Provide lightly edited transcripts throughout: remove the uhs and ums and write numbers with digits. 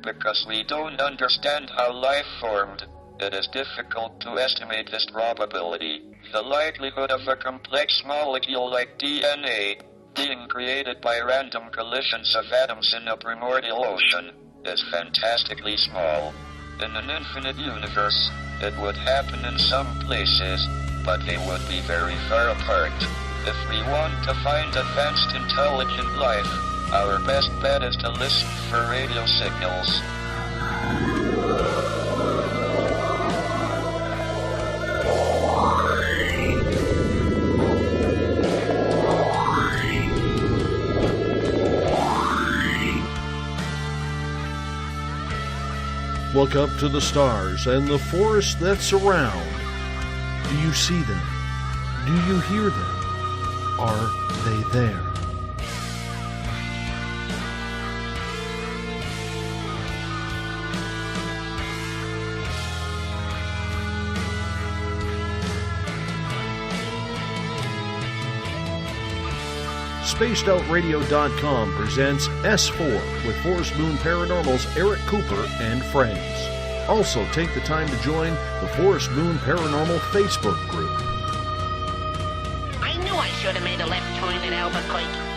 Because we don't understand how life formed, it is difficult to estimate this probability. The likelihood of a complex molecule like DNA being created by random collisions of atoms in a primordial ocean is fantastically small. In an infinite universe, it would happen in some places, but they would be very far apart. If we want to find advanced intelligent life, our best bet is to listen for radio signals. Look up to the stars and the forest that surround. Do you see them? Do you hear them? Are they there? SpacedOutRadio.com presents S4 with Forest Moon Paranormal's Eric Cooper and friends. Also, take the time to join the Forest Moon Paranormal Facebook group. I knew I should have made a left turn at Albuquerque.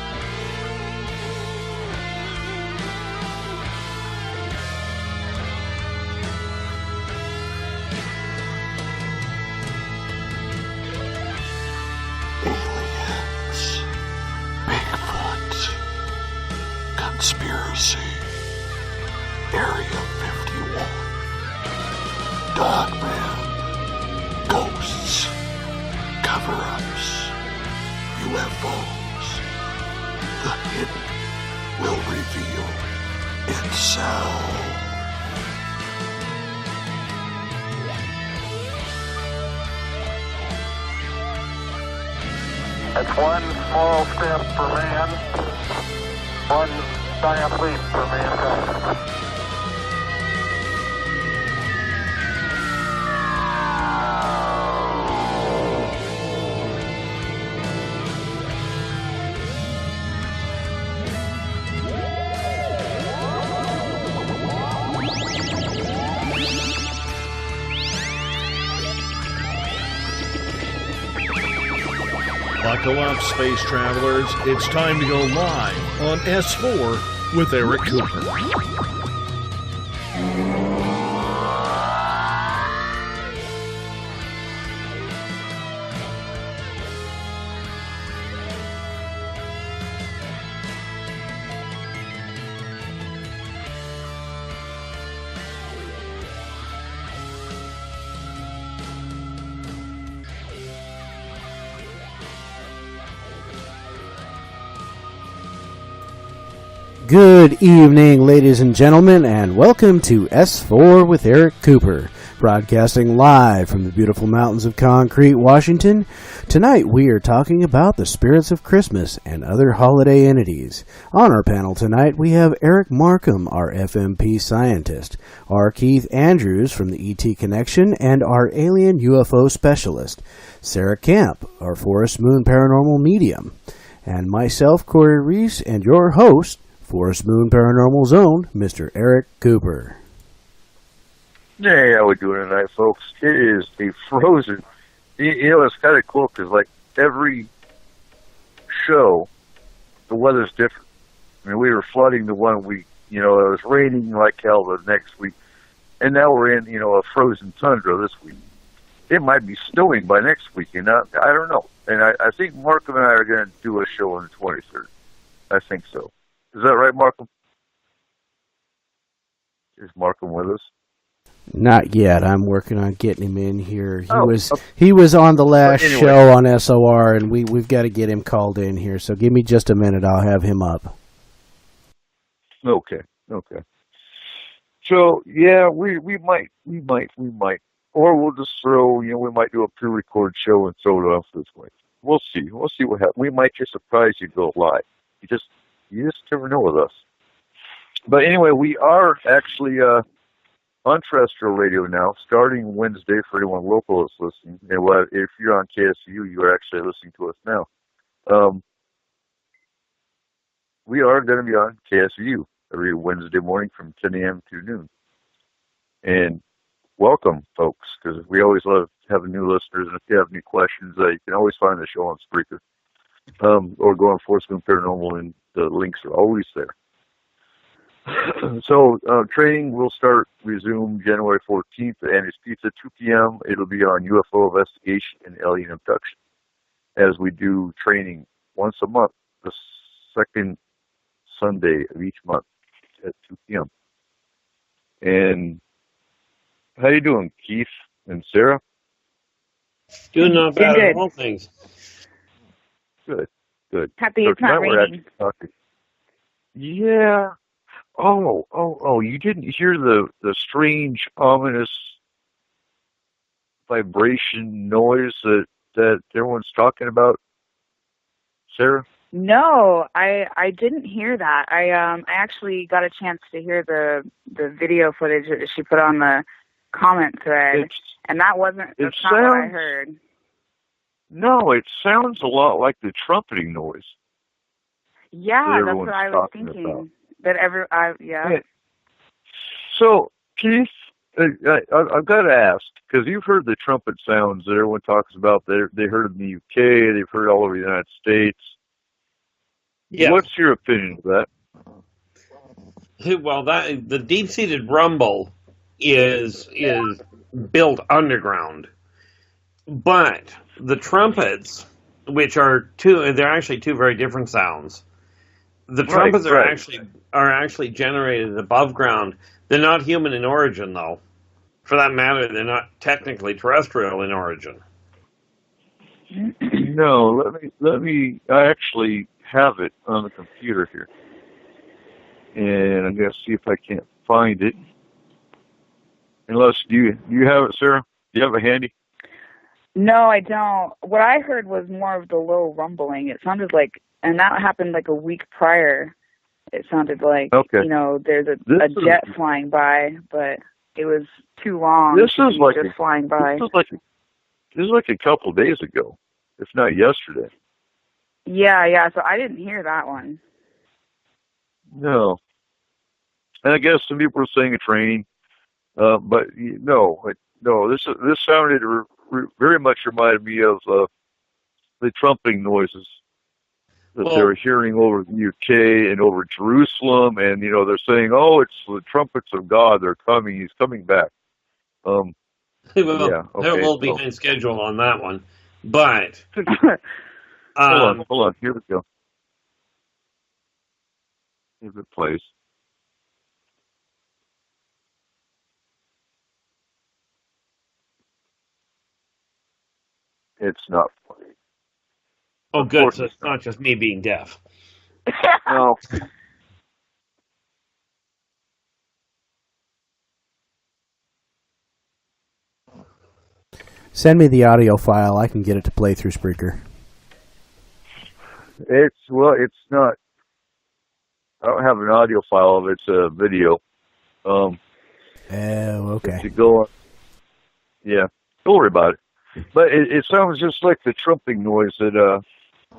Conspiracy, Area 51, Dogman, Ghosts, Cover-Ups, UFOs. The hidden will reveal itself. It's one small step for man, one giant leap for mankind. Buckle up, space travelers. It's time to go live on S4 with Eric Cooper. Good evening, ladies and gentlemen, and welcome to S4 with Eric Cooper, broadcasting live from the beautiful mountains of Concrete, Washington. Tonight we are talking about the spirits of Christmas and other holiday entities. On our panel tonight we have Eric Markham, our FMP scientist, R. Keith Andrews from the ET Connection, and our alien UFO specialist, Sarah Camp, our Forest Moon Paranormal medium, and myself, Corey Reese, and your host, Forest Moon Paranormal Zone, Mr. Eric Cooper. Hey, how we doing tonight, folks? It is a frozen. You know, it's kind of cool because, like, every show, the weather's different. I mean, we were flooding the one week. You know, it was raining like hell the next week. And now we're in, you know, a frozen tundra this week. It might be snowing by next week, and I don't know. And I think Markham and I are going to do a show on the 23rd. I think so. Is that right, Markham? Is Markham with us? Not yet. I'm working on getting him in here. He was on the last show on SOR, and we've got to get him called in here. So give me just a minute. I'll have him up. Okay. So yeah, we might, or we'll just throw. You know, we might do a pre-record show and throw it off this way. We'll see. We'll see what happens. We might just surprise you, go live. You just never know with us. But anyway, we are actually on terrestrial radio now, starting Wednesday for anyone local that's listening. And if you're on KSU, you are actually listening to us now. We are going to be on KSU. every Wednesday morning from 10 a.m. to noon. And welcome, folks, because we always love having new listeners. And if you have any questions, you can always find the show on Spreaker or go on Forest Moon Paranormal, and the links are always there. So training will resume January 14th at Annie's Pizza, 2 p.m. It'll be on UFO investigation and alien abduction, as we do training once a month, the second Sunday of each month at 2 p.m. And how you doing, Keith and Sarah? Doing not bad at all things. Good, good. Happy it's not raining. Yeah. Oh, you didn't hear the strange, ominous vibration noise that everyone's talking about, Sarah? No, I didn't hear that. I actually got a chance to hear the video footage that she put on the comment thread, and that's not what I heard. No, it sounds a lot like the trumpeting noise. Yeah, that's what I was thinking. About. Yeah. So, Keith, I've got to ask, because you've heard the trumpet sounds that everyone talks about. They heard in the UK, they've heard all over the United States. Yeah. What's your opinion of that? Well, the deep-seated rumble is built underground, but the trumpets, which they're actually two very different sounds. The trumpets are actually generated above ground. They're not human in origin, though. For that matter, they're not technically terrestrial in origin. No, let me. I actually have it on the computer here, and I'm going to see if I can't find it. Unless do you have it, Sarah? Do you have it handy? No, I don't. What I heard was more of the low rumbling. It sounded like, and that happened like a week prior. It sounded like, there's a jet flying by, but it was too long. This is like just flying by. This is like a couple of days ago, if not yesterday. Yeah. So I didn't hear that one. No. And I guess some people are saying a training, but no. This sounded very much reminded me of the trumpeting noises that they're hearing over the UK and over Jerusalem, and they're saying, "Oh, it's the trumpets of God. They're coming. He's coming back." They're a little behind schedule on that one, but hold on. Here we go. Here's it plays. It's not funny. Oh, good. So it's not just me being deaf. No. Send me the audio file. I can get it to play through Spreaker. It's not. I don't have an audio file of it. It's a video. Oh, okay. To go on. Yeah, don't worry about it. But it sounds just like the trumping noise that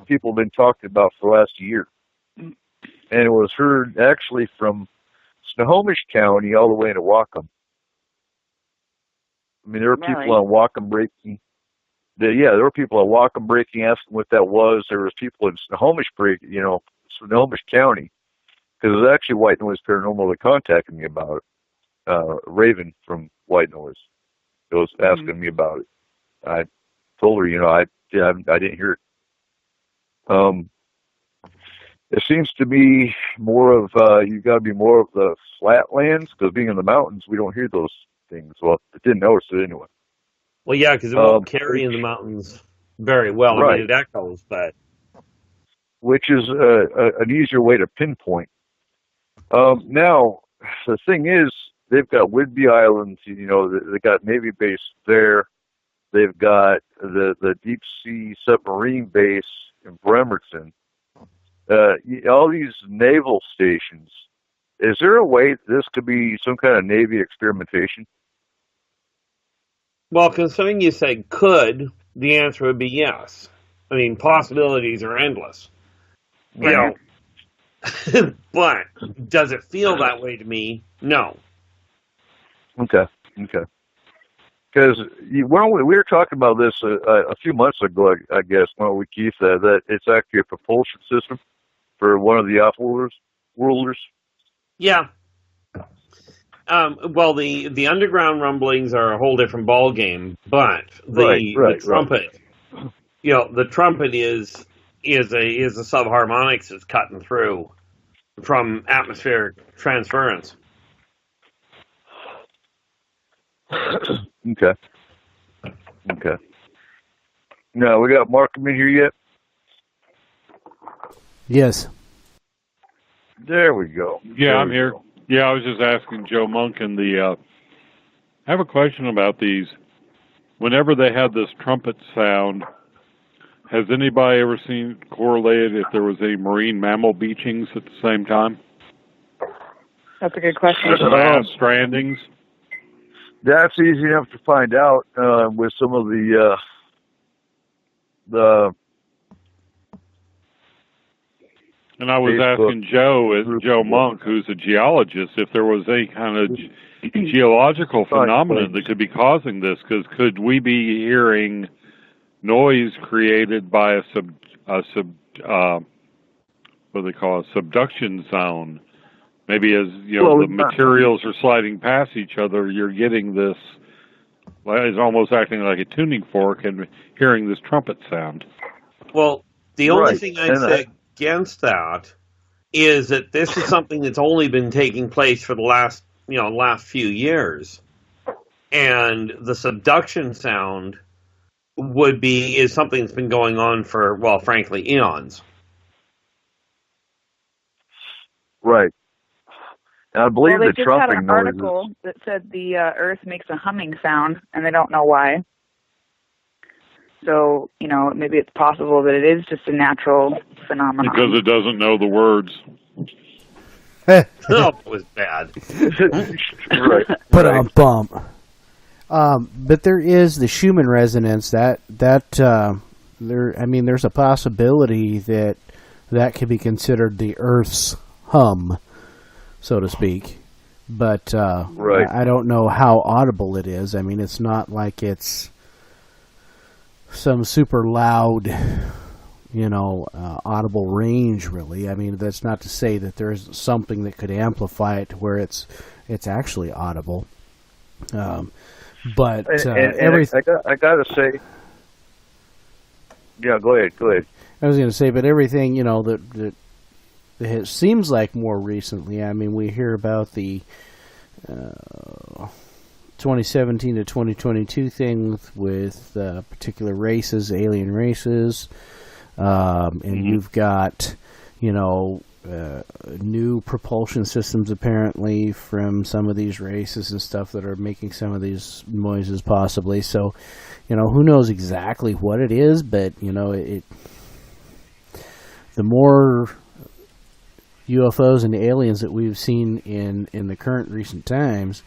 people have been talking about for the last year. And it was heard actually from Snohomish County all the way into Whatcom. I mean, there were people on Whatcom breaking. There were people on Whatcom breaking asking what that was. There was people in Snohomish Snohomish County, because it was actually White Noise Paranormal that contacted me about it. Raven from White Noise was asking me about it. I told her, I didn't hear it. It seems to be more of, you got to be more of the flatlands, because being in the mountains, we don't hear those things. Well, I didn't notice it anyway. Well, yeah, because it won't carry in the mountains very well. Right. I mean, it echoes, but... Which is an easier way to pinpoint. Now, the thing is, they've got Whidbey Island, they got Navy base there. They've got the deep sea submarine base in Bremerton. All these naval stations. Is there a way this could be some kind of Navy experimentation? Well, considering you said could, the answer would be yes. I mean, possibilities are endless. But does it feel that way to me? No. Okay. Because we were talking about this a few months ago, I guess, when we Keith said that it's actually a propulsion system for one of the off-worlders. Yeah. Well, the underground rumblings are a whole different ballgame, but the trumpet, the trumpet is a subharmonics that's cutting through from atmospheric transference. Okay. Now, we got Markham in here yet? Yes. There we go. Yeah, I'm here. Yeah, I was just asking Joe Monk and I have a question about these. Whenever they have this trumpet sound, has anybody ever seen correlated if there was any marine mammal beachings at the same time? That's a good question. Mass strandings? That's easy enough to find out with some of the And I was asking Joe Monk, who's a geologist, if there was any kind of geological phenomenon that could be causing this. Because could we be hearing noise created by a subduction zone? Maybe as the materials are sliding past each other, you're getting this. It's almost acting like a tuning fork and hearing this trumpet sound. Well, the only thing I'd say against that is that this is something that's only been taking place for the last few years, and the subduction sound is something that's been going on for, well, frankly, eons. Right. And I believe they the just trumpet had an article that said the Earth makes a humming sound, and they don't know why. So, maybe it's possible that it is just a natural phenomenon. Because it doesn't know the words. Oh, it was bad. Right. Put on bump. But there is the Schumann resonance there's a possibility that could be considered the Earth's hum, so to speak. But I don't know how audible it is. I mean, it's not like it's some super loud, audible range, really. I mean, that's not to say that there isn't something that could amplify it to where it's actually audible. But everything. I gotta say, yeah. Go ahead. I was going to say, but everything that it seems like more recently. I mean, we hear about the 2017 to 2022 thing with particular races, alien races, and you've got new propulsion systems apparently from some of these races and stuff that are making some of these noises possibly. So, who knows exactly what it is, but the more UFOs and aliens that we've seen in the current recent times,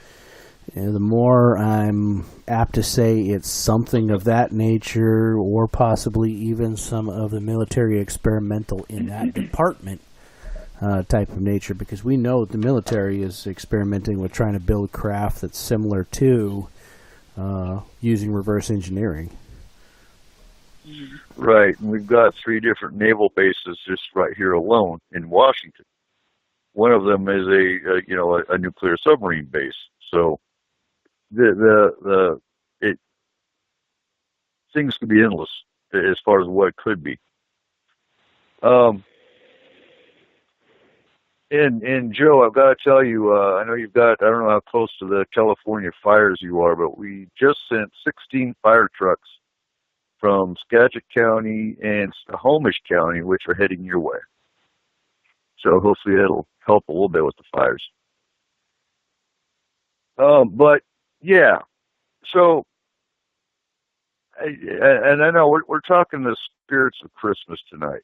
the more I'm apt to say it's something of that nature, or possibly even some of the military experimental in that department type of nature, because we know the military is experimenting with trying to build craft that's similar to using reverse engineering. Right. And we've got 3 different naval bases just right here alone in Washington. One of them is a nuclear submarine base. So things could be endless as far as what it could be. And Joe, I've got to tell you, I know I don't know how close to the California fires you are, but we just sent 16 fire trucks from Skagit County and Snohomish County, which are heading your way. So hopefully that'll help a little bit with the fires. But yeah, so, and I know we're talking the spirits of Christmas tonight.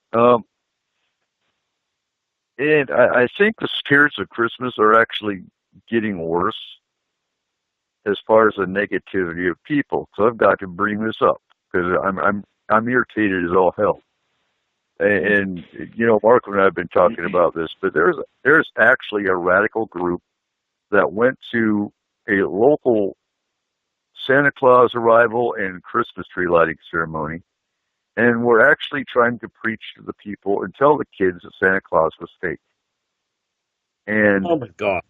And I think the spirits of Christmas are actually getting worse as far as the negativity of people. So I've got to bring this up because I'm irritated as all hell. And Mark and I have been talking about this, but there's actually a radical group that went to a local Santa Claus arrival and Christmas tree lighting ceremony, and we're actually trying to preach to the people and tell the kids that Santa Claus was fake. And oh my God,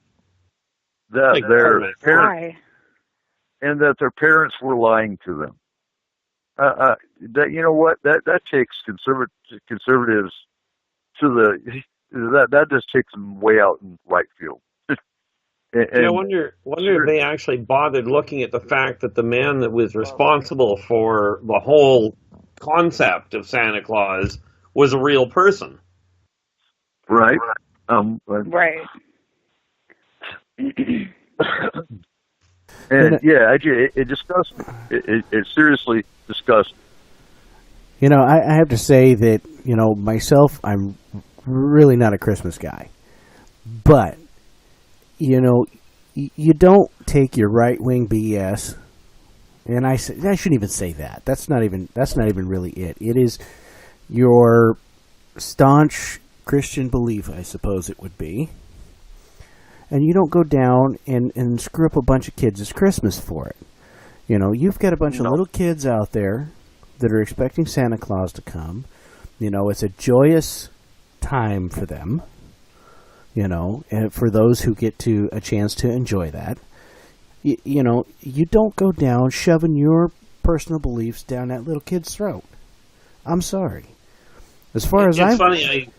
that their parents were lying to them. That takes conservatives to that just takes them way out in right field. I wonder if they actually bothered looking at the fact that the man that was responsible for the whole concept of Santa Claus was a real person. Right. Right. And it disgusts me. It seriously disgusts me. I have to say that, myself, I'm really not a Christmas guy. But, you don't take your right-wing BS, and I shouldn't even say that. That's not even really it. It is your staunch Christian belief, I suppose it would be. And you don't go down and screw up a bunch of kids' Christmas for it. You've got a bunch of little kids out there that are expecting Santa Claus to come. It's a joyous time for them, and for those who get a chance to enjoy that. You don't go down shoving your personal beliefs down that little kid's throat. I'm sorry. As far as it's funny,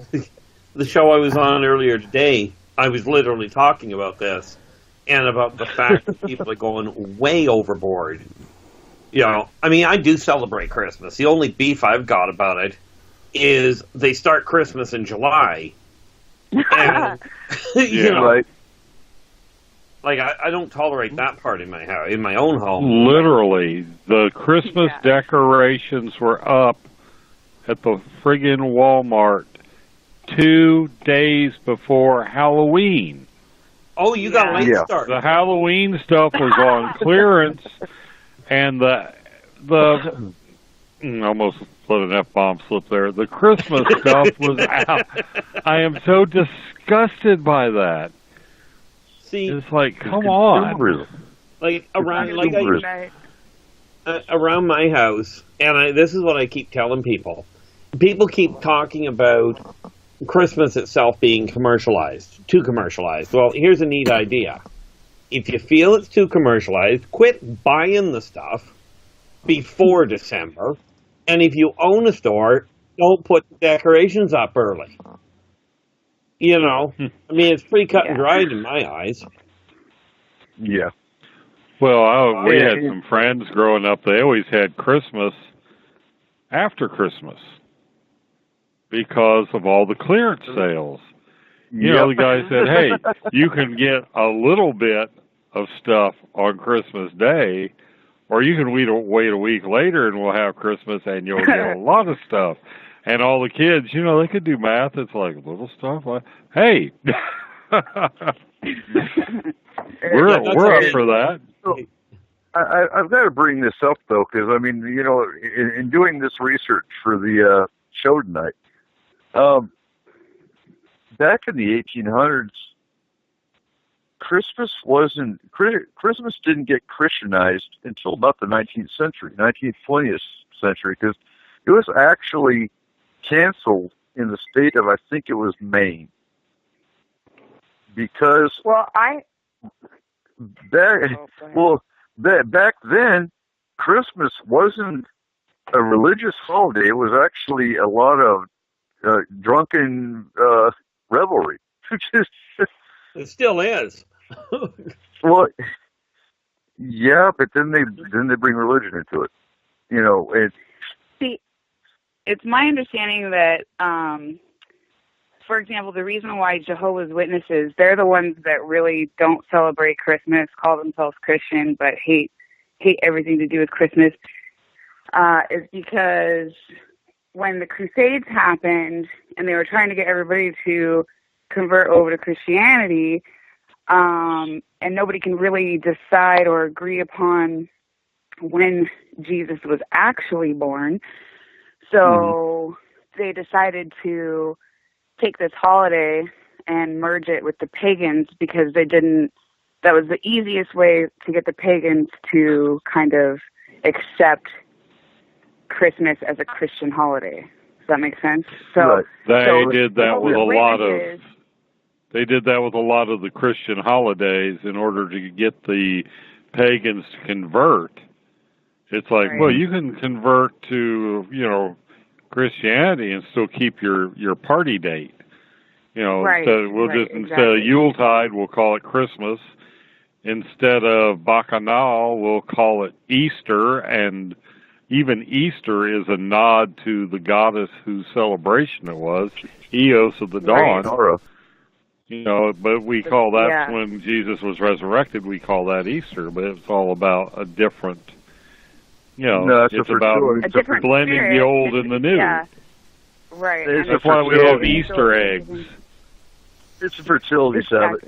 the show I was on earlier today, I was literally talking about this and about the fact that people are going way overboard. I do celebrate Christmas. The only beef I've got about it is they start Christmas in July. And, right. Like, I don't tolerate that part in my house, in my own home. Literally, the Christmas decorations were up at the friggin' Walmart 2 days before Halloween. Oh, you got a late start. The Halloween stuff was on clearance, and the almost let an F-bomb slip there. The Christmas stuff was out. I am so disgusted by that. See, it's like, come on. Like around my house, and this is what I keep telling people. People keep talking about Christmas itself being too commercialized. Well, here's a neat idea. If you feel it's too commercialized, quit buying the stuff before December. And if you own a store, don't put the decorations up early. It's pretty cut and dried in my eyes. Yeah. Well, we had some friends growing up. They always had Christmas after Christmas because of all the clearance sales. The guy said, hey, you can get a little bit of stuff on Christmas Day, or you can wait a week later and we'll have Christmas and you'll get a lot of stuff. And all the kids, they could do math. It's like, little stuff. Hey, we're up for that. I've got to bring this up, though, because, in doing this research for the show tonight, back in the 1800s, Christmas didn't get Christianized until about the 19th century, 20th century, because it was actually canceled in the state of, I think it was Maine. Because back then, Christmas wasn't a religious holiday. It was actually a lot of drunken revelry. It still is. Well, yeah, but then they bring religion into it. See, it's my understanding that, for example, the reason why Jehovah's Witnesses, they're the ones that really don't celebrate Christmas, call themselves Christian, but hate everything to do with Christmas, is because when the Crusades happened and they were trying to get everybody to convert over to Christianity, and nobody can really decide or agree upon when Jesus was actually born. So they decided to take this holiday and merge it with the pagans because they didn't. That was the easiest way to get the pagans to kind of accept Christmas as a Christian holiday. Does that make sense? So they did that with a lot of. They did that with a lot of the Christian holidays in order to get the pagans to convert. It's like, well, you can convert to, Christianity and still keep your party date. Instead of Yuletide, we'll call it Christmas. Instead of Bacchanal, we'll call it Easter, and even Easter is a nod to the goddess whose celebration it was, Eos of the dawn. But we call that when Jesus was resurrected, we call that Easter, but it's all about a different, it's about blending the old and the new. Yeah. Right. That's why we have Easter eggs. It's a fertility Sabbath.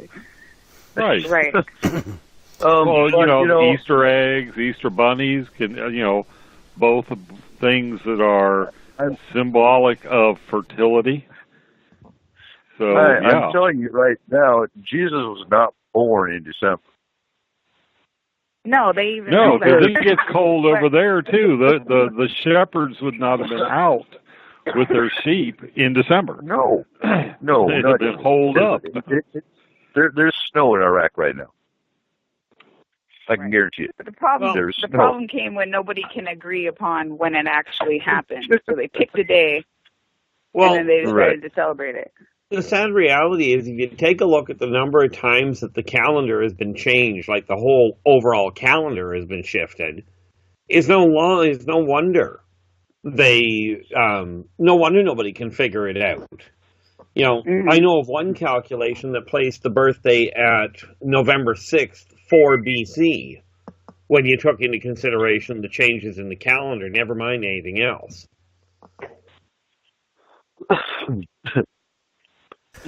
Right. Right. Easter eggs, Easter bunnies, both things that are symbolic of fertility. So, I'm telling you right now, Jesus was not born in December. No, they even No, because it gets cold over there, too. The shepherds would not have been out with their sheep in December. No. They'd have been holed up. There's snow in Iraq right now. I can guarantee it. But the problem came when nobody can agree upon when it actually happened. So they picked a day, and then they decided to celebrate it. The sad reality is, if you take a look at the number of times that the calendar has been changed, like the whole overall calendar has been shifted, it's no wonder no wonder nobody can figure it out. I know of one calculation that placed the birthday at November 6th, 4 BC, when you took into consideration the changes in the calendar, never mind anything else.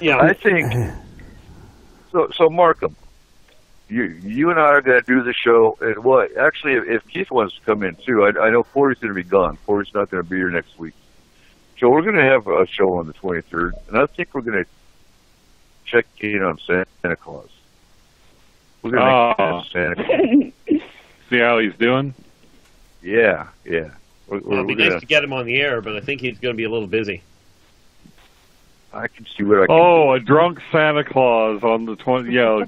Yeah, I think so. Markham, you and I are going to do the show, and what? Actually, if Keith wants to come in too, I know Corey's going to be gone. Corey's not going to be here next week, so we're going to have a show on the 23rd, and I think we're going to check in on Santa Claus. We're going to Santa Claus. See how he's doing? Yeah. It'd be nice to get him on the air, but I think he's going to be a little busy. I can see what I can do. A drunk Santa Claus on the 20th. Yeah,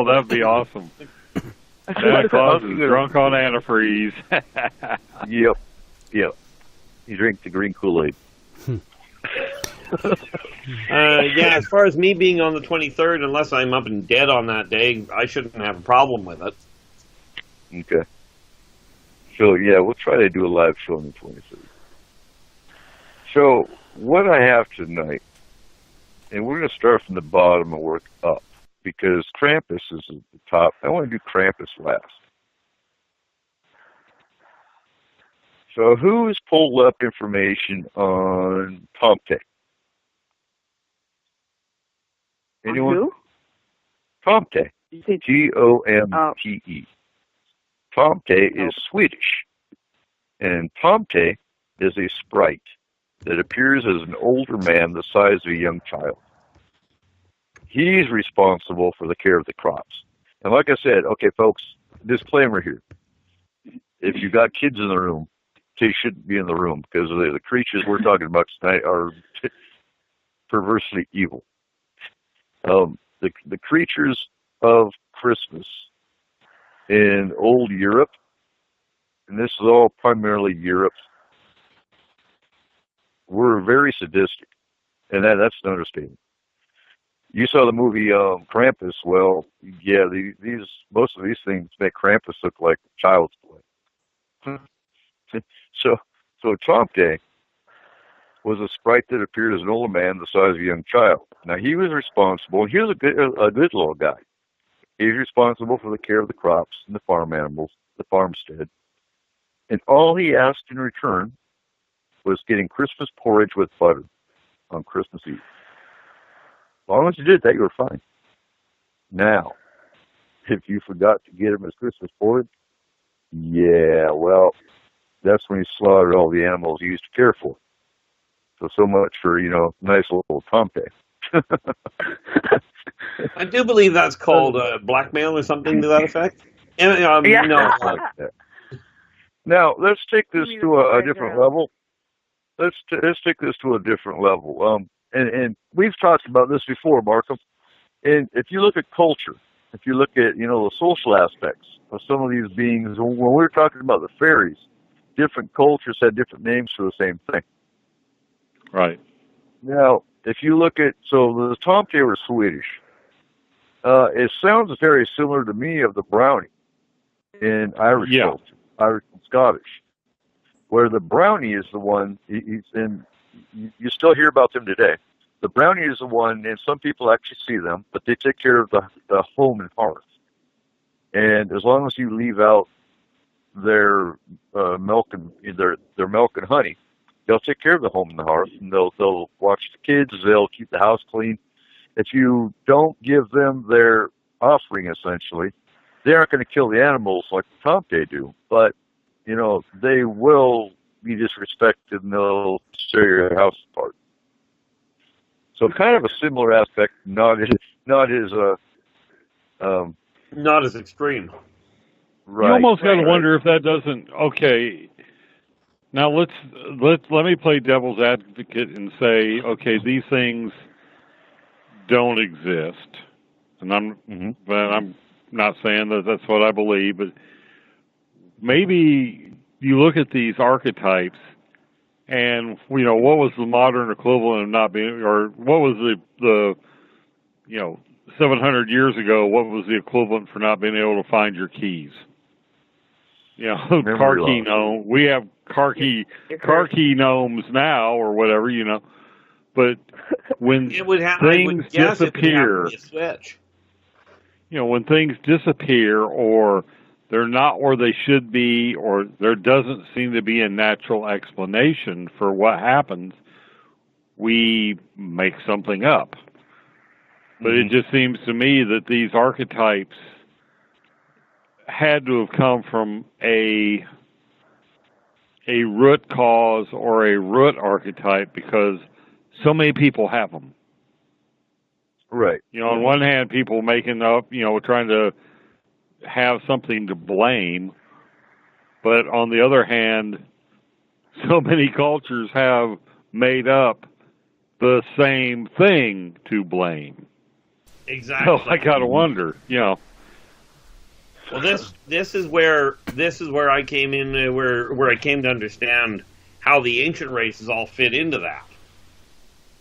that'd be awesome. Santa Claus is drunk on antifreeze. Yep. He drinks the green Kool-Aid. As far as me being on the 23rd, unless I'm up and dead on that day, I shouldn't have a problem with it. Okay. So, we'll try to do a live show on the 23rd. So, what I have tonight, and we're going to start from the bottom and work up, because Krampus is at the top. I want to do Krampus last. So who's pulled up information on Tomte? Anyone? Who? Tomte. Tomte. Tomte is Swedish. And Tomte is a sprite that appears as an older man the size of a young child. He's responsible for the care of the crops. And like I said, okay, folks, disclaimer here. If you got kids in the room, they shouldn't be in the room, because the creatures we're talking about tonight are perversely evil. The creatures of Christmas in old Europe, and this is all primarily Europe, were very sadistic, and that's an understatement. You saw the movie Krampus. Well, yeah, most of these things make Krampus look like child's play. So Tomte was a sprite that appeared as an older man the size of a young child. Now, he was responsible, and he was a good little guy. He was responsible for the care of the crops and the farm animals, the farmstead. And all he asked in return was getting Christmas porridge with butter on Christmas Eve. As long as you did that, you were fine. Now, if you forgot to get him his Christmas porridge, that's when he slaughtered all the animals he used to care for. So much for, nice little Tomte. I do believe that's called blackmail or something to that effect. No. Now, let's take this to a different level. Let's take this to a different level. And we've talked about this before, Markham. And if you look at culture, if you look at, the social aspects of some of these beings, when we're talking about the fairies, different cultures had different names for the same thing. Right. Now, if you look at, so the Tomte were Swedish. It sounds very similar to me of the brownie in Irish culture, Irish and Scottish, where the brownie is the one, you still hear about them today. The brownie is the one, and some people actually see them, but they take care of the home and hearth. And as long as you leave out their milk and their milk and honey, they'll take care of the home and the hearth, and they'll watch the kids. They'll keep the house clean. If you don't give them their offering, essentially, they aren't going to kill the animals like the Tomte do. But they will be disrespected, and they'll tear your house apart. So kind of a similar aspect, not as extreme. Right. You almost got to wonder if that doesn't. Okay. Now let me play devil's advocate and say, okay, these things don't exist, and I'm not saying that that's what I believe, but maybe you look at these archetypes, and what was the modern equivalent of not being, or what was the 700 years ago, what was the equivalent for not being able to find your keys? Car key gnome. We have car key gnomes now, or whatever, But when things disappear, when things disappear, or they're not where they should be, or there doesn't seem to be a natural explanation for what happens, we make something up. But it just seems to me that these archetypes had to have come from a root cause or a root archetype, because so many people have them. Right. On one hand, people making up, trying to have something to blame. But on the other hand, so many cultures have made up the same thing to blame. Exactly. So I got to wonder, Well, this is where I came in, where I came to understand how the ancient races all fit into that.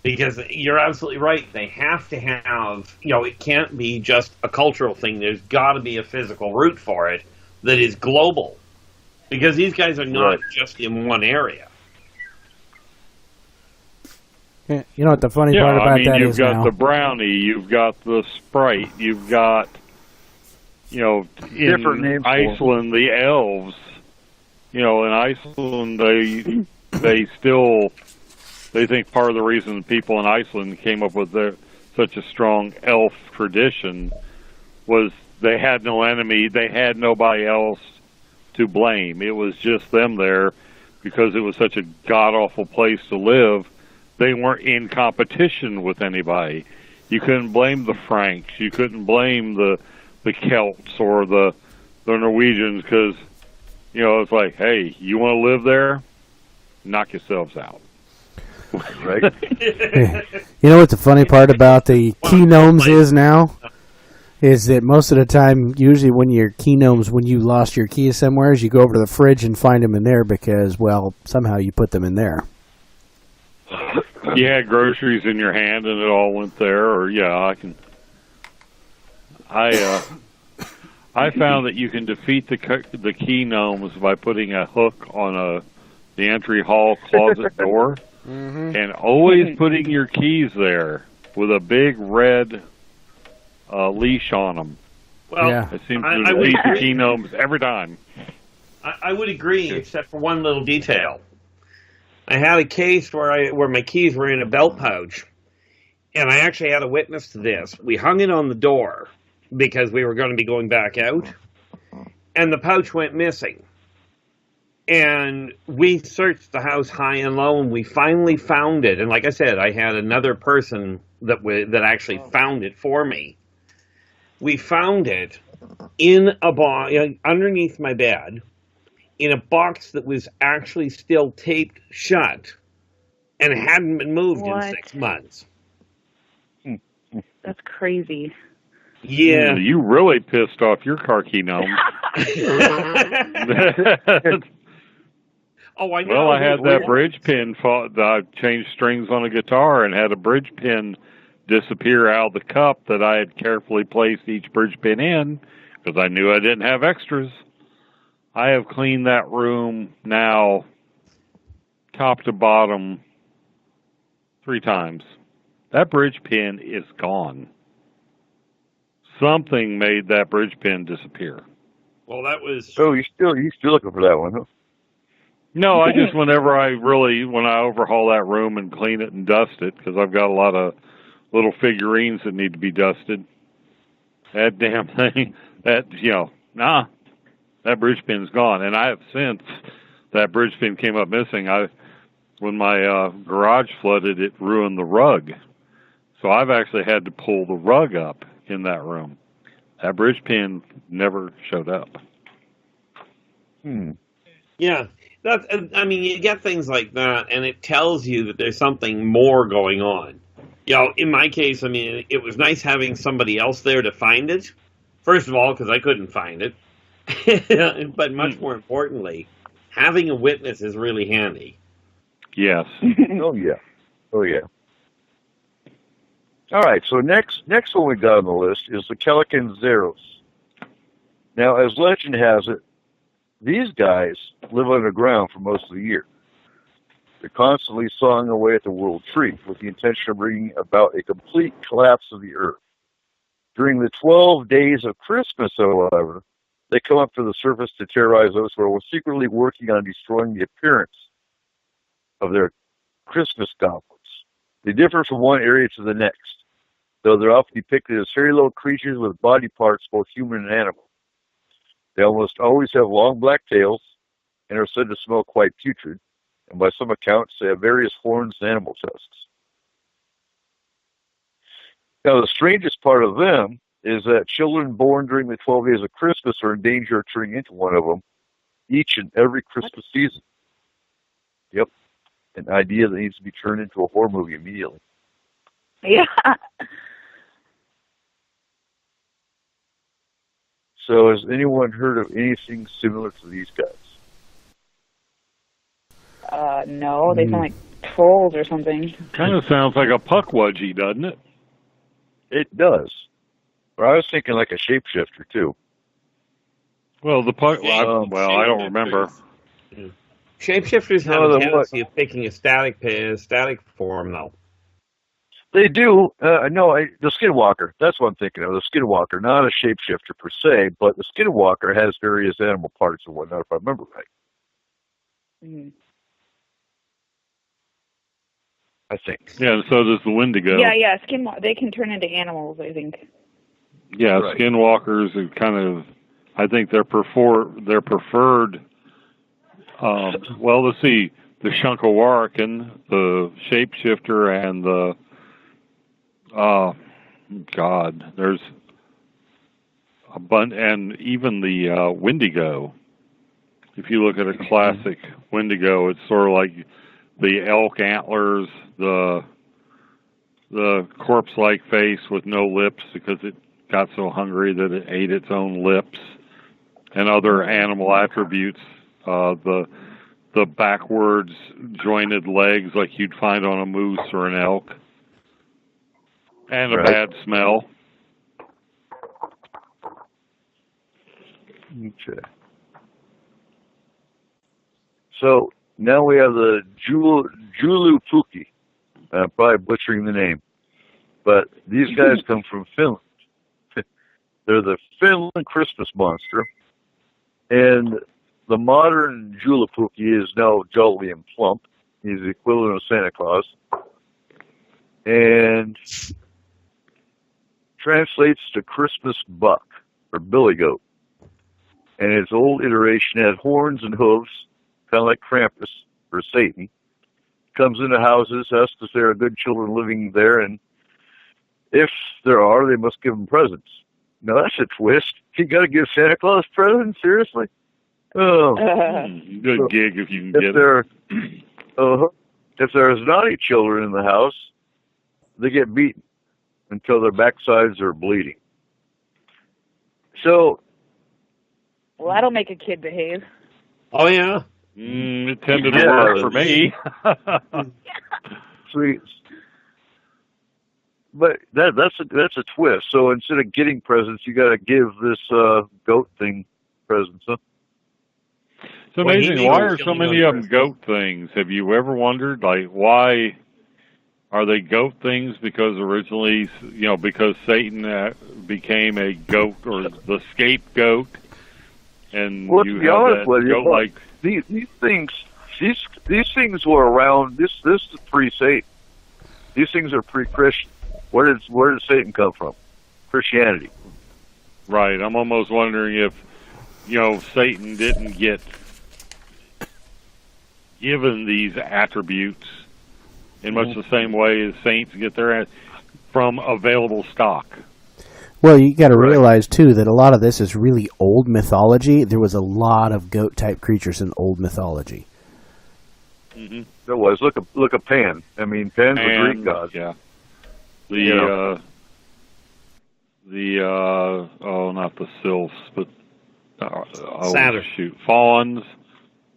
Because you're absolutely right. They have to have, it can't be just a cultural thing. There's got to be a physical root for it that is global. Because these guys are not just in one area. Yeah, you know what the funny part about that is you've got the brownie, you've got the Sprite, you've got, in Iceland, the elves. In Iceland, they think part of the reason people in Iceland came up with such a strong elf tradition was they had no enemy, they had nobody else to blame. It was just them there because it was such a god-awful place to live. They weren't in competition with anybody. You couldn't blame the Franks, you couldn't blame the Celts or the Norwegians, because, it's like, hey, you want to live there? Knock yourselves out. Right. You know what the funny part about the key gnomes is now? Is that most of the time, usually when your key gnomes, when you lost your keys somewhere, is you go over to the fridge and find them in there because, well, somehow you put them in there. You had groceries in your hand and it all went there, or I found that you can defeat the key gnomes by putting a hook on the entry hall closet door, and always putting your keys there with a big red leash on them. Well, it seems to defeat the key gnomes every time. I would agree, except for one little detail. I had a case where my keys were in a belt pouch, and I actually had a witness to this. We hung it on the door because we were going to be going back out, and the pouch went missing. And we searched the house high and low, and we finally found it. And like I said, I had another person that actually found it for me. We found it in a box underneath my bed, in a box that was actually still taped shut, and it hadn't been moved in 6 months. That's crazy. Yeah. You really pissed off your car key gnome. Oh, I know. Well, I had that bridge pin. I changed strings on a guitar and had a bridge pin disappear out of the cup that I had carefully placed each bridge pin in because I knew I didn't have extras. I have cleaned that room now, top to bottom, 3 times. That bridge pin is gone. Something made that bridge pin disappear. Well, that was... So you still looking for that one, huh? No, I just, when I overhaul that room and clean it and dust it, because I've got a lot of little figurines that need to be dusted. That damn thing, that bridge pin's gone. And I have since that bridge pin came up missing, when my garage flooded, it ruined the rug. So I've actually had to pull the rug up in that room. That bridge pin never showed up. Yeah. You get things like that, and it tells you that there's something more going on. In my case, it was nice having somebody else there to find it. First of all, because I couldn't find it. But much more importantly, having a witness is really handy. Yes. Oh, yeah. All right, so next one we got on the list is the Kelikan Zeros. Now, as legend has it, these guys live underground for most of the year. They're constantly sawing away at the world tree with the intention of bringing about a complete collapse of the earth. During the 12 days of Christmas, however, they come up to the surface to terrorize those who are secretly working on destroying the appearance of their Christmas goblins. They differ from one area to the next, though they're often depicted as hairy little creatures with body parts both human and animal. They almost always have long black tails and are said to smell quite putrid, and by some accounts they have various horns and animal tusks. Now, the strangest part of them is that children born during the 12 days of Christmas are in danger of turning into one of them each and every Christmas season. Yep. An idea that needs to be turned into a horror movie immediately. Yeah. So has anyone heard of anything similar to these guys? No, they sound like trolls or something. Kind of sounds like a puckwudgie, doesn't it? It does. Or I was thinking like a shapeshifter, too. Well, I don't remember. Shapeshifters have a tendency of picking a static form, though. They do. The Skinwalker. That's what I'm thinking of. The Skinwalker, not a shapeshifter per se, but the Skinwalker has various animal parts and whatnot, if I remember right. Mm-hmm. I think. Yeah, and so does the Wendigo. Yeah. They can turn into animals, I think. Yeah, right. Skinwalkers are kind of, I think they're preferred. Let's see, the Shunkawarrican, the shapeshifter, and the there's a bunch, and even the Wendigo. If you look at a classic Wendigo, it's sort of like the elk antlers, the corpse-like face with no lips because it got so hungry that it ate its own lips, and other animal attributes. The backwards jointed legs like you'd find on a moose or an elk. And a bad smell. Okay. So now we have the Julupuki. I'm probably butchering the name. But these guys come from Finland. They're the Finland Christmas monster. And the modern Julupuki is now jolly and plump. He's the equivalent of Santa Claus. And translates to Christmas buck, or billy goat. And its old iteration had horns and hooves, kind of like Krampus or Satan, comes into houses, asks if there are good children living there, and if there are, they must give them presents. Now that's a twist. You got to give Santa Claus presents? Seriously? Oh, good gig if you can get it. If there's naughty children in the house, they get beaten until their backsides are bleeding. So, well, that'll make a kid behave. Oh yeah, it tended to work for me. Sweet. But that's a twist. So instead of getting presents, you got to give this goat thing presents. Huh? It's amazing. Why are so many of them goat things? Have you ever wondered, like, why are they goat things? Because originally, because Satan became a goat or the scapegoat, and you have that goat-like. These things were around. This is pre-Satan. These things are pre-Christian. Where did Satan come from? Christianity. Right. I'm almost wondering if Satan didn't get given these attributes in much the same way as saints get their from available stock. Well, you got to realize too that a lot of this is really old mythology. There was a lot of goat-type creatures in old mythology. Mm-hmm. There was. Look at Pan. I mean, Pan's a Greek god. Yeah. Not the sylphs, but satyrs. Fawns.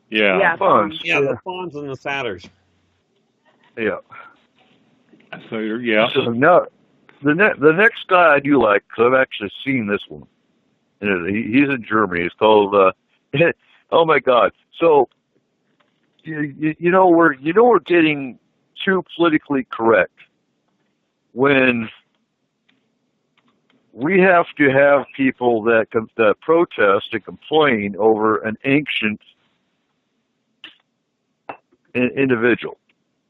Yeah, fawns. Yeah, the fawns and the satyrs. Yeah. So yeah. So now, the next guy I do like, because I've actually seen this one. He's in Germany. It's called. Oh my God! So we're getting too politically correct when we have to have people that protest and complain over an ancient individual.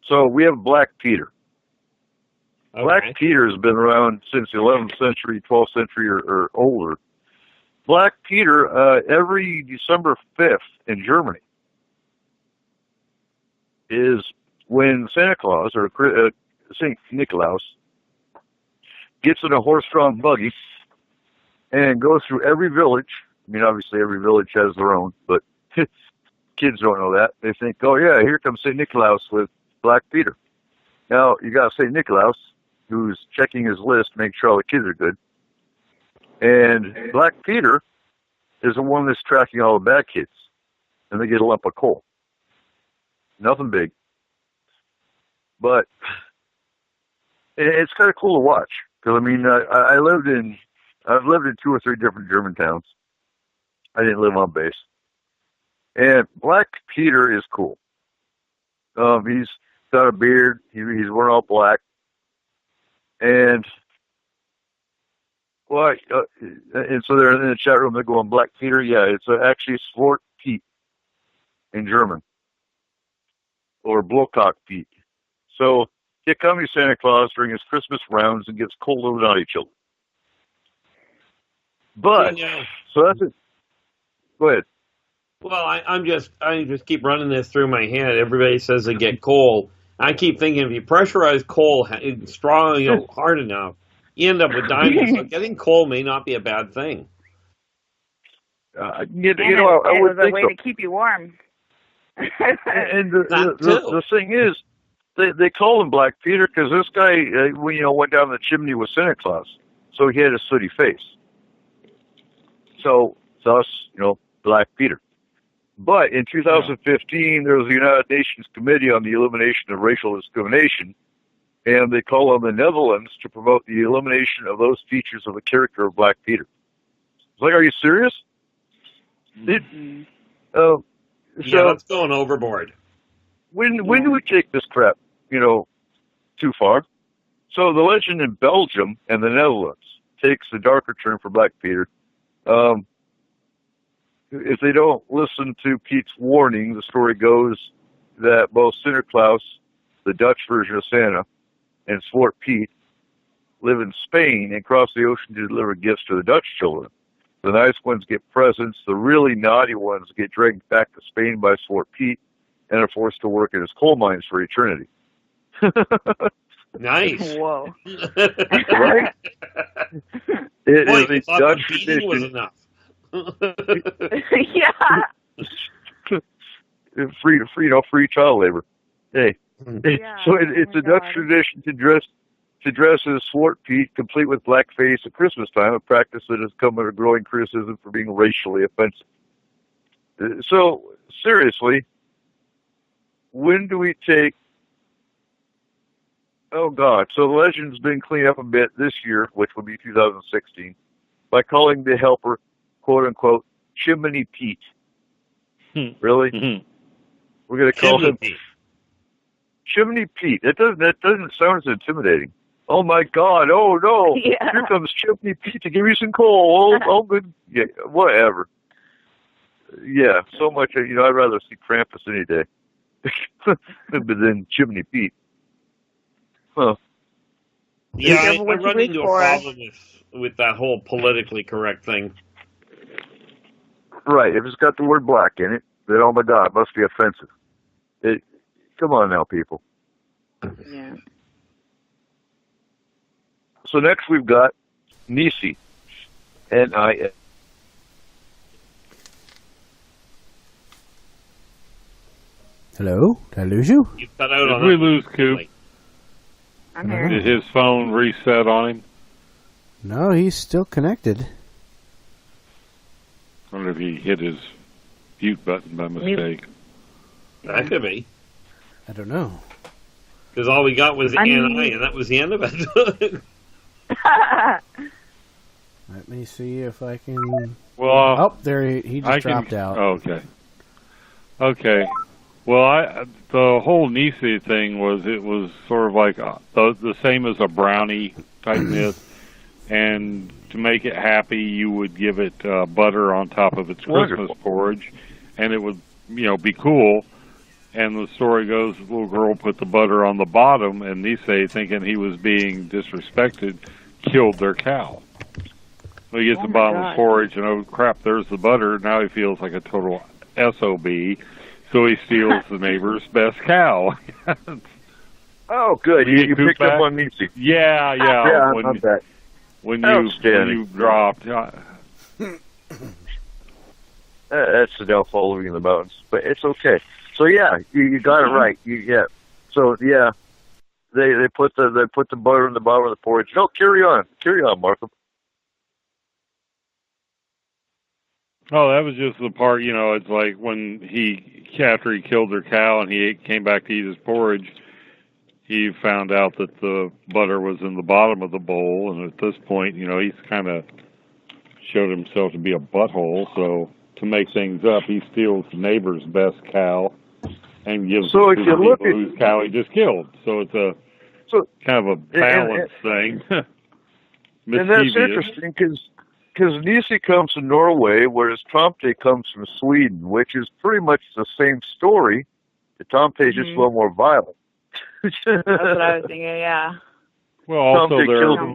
So we have Black Peter. Okay. Black Peter has been around since the 11th century, 12th century, or older. Black Peter, every December 5th in Germany, is when Santa Claus, or St. Nicholas, gets in a horse-drawn buggy and goes through every village. I mean, obviously every village has their own, but kids don't know that. They think, oh yeah, here comes St. Nicholas with Black Peter. Now, you got St. Nicholas, who's checking his list to make sure all the kids are good. And Black Peter is the one that's tracking all the bad kids. And they get a lump of coal. Nothing big. But it's kind of cool to watch. Because, I mean, I've lived in 2 or 3 different German towns. I didn't live on base. And Black Peter is cool. He's got a beard. He's wearing all black. And and so they're in the chat room. They're going, Black Peter? Yeah, it's actually Svart Pete in German, or Blokak Pete. So here comes Santa Claus during his Christmas rounds and gives coal to the naughty children. But so that's it. Go ahead. Well, I just keep running this through my head. Everybody says they get coal. I keep thinking if you pressurize coal strong, hard enough, you end up with diamonds. So getting coal may not be a bad thing. I would a think way to keep you warm. And the thing is, they call him Black Peter because this guy, went down the chimney with Santa Claus, so he had a sooty face. So thus, Black Peter. But in 2015, there was the United Nations Committee on the Elimination of Racial Discrimination, and they call on the Netherlands to promote the elimination of those features of the character of Black Peter. It's like, are you serious? Mm-hmm. So that's going overboard. When do we take this crap, too far? So the legend in Belgium and the Netherlands takes the darker term for Black Peter. If they don't listen to Pete's warning, the story goes that both Sinterklaas, the Dutch version of Santa, and Zwart Piet live in Spain and cross the ocean to deliver gifts to the Dutch children. The nice ones get presents. The really naughty ones get dragged back to Spain by Fort Pete and are forced to work in his coal mines for eternity. Nice. Whoa. Right? It Boy, is a thought Dutch the beating was tradition. enough. Yeah. Free child labor. Hey, Yeah. so it's Oh a my Dutch God. tradition to dress as Fort Pete, complete with blackface at Christmas time, a practice that has come under growing criticism for being racially offensive. So seriously, when do we take? Oh God! So the legend's been cleaned up a bit this year, which will be 2016, by calling the helper, quote unquote, Chimney Pete. Really? Mm-hmm. We're going to call him Pete. Chimney Pete. That doesn't sound as intimidating. Oh my God! Oh no! Yeah. Here comes Chimney Pete to give you some coal. Oh good. Yeah, whatever. Yeah, so much. I'd rather see Krampus any day than Chimney Pete. Huh. Yeah, I Careful what you run wish into a for. problem with that whole politically correct thing. Right. If it's got the word black in it, then oh my God, it must be offensive. Come on now, people. Yeah. So next we've got Nisi. N-I-S. Hello? Did I lose you? You cut out on Did we that. lose Coop? I'm here. Did his phone reset on him? No, he's still connected. I wonder if he hit his mute button by mistake. That could be. I don't know. Because all we got was I mean- NI, and that was the end of it. Let me see if I can... Well, Oh, there he just I can. dropped out. Oh, okay. Well, the whole Nisi thing was sort of like the same as a brownie type myth, and to make it happy, you would give it butter on top of its Christmas porridge, and it would be cool. And the story goes, the little girl put the butter on the bottom, and Nisi, thinking he was being disrespected, killed their cow. So he gets the bottom of the porridge, and oh crap, there's the butter. Now he feels like a total SOB. So he steals the neighbor's best cow. Oh, good. You picked up on Nisi. Yeah. Yeah, not bad. When Outstanding. you dropped. That's the downfall living in the mountains, but it's okay. So yeah, you got it right. So yeah, they put the butter in the bottom of the porridge. No, carry on, Markham. Oh, that was just the part. It's like when after he killed their cow and he came back to eat his porridge, he found out that the butter was in the bottom of the bowl, and at this point, he's kind of showed himself to be a butthole. So to make things up, he steals the neighbor's best cow and gives it to the people whose cow he just killed. So it's kind of a balance thing. And that's interesting because Nisi comes from Norway, whereas Tomte comes from Sweden, which is pretty much the same story. The Tomte is just a little more violent. That's what I was thinking, yeah. Well, also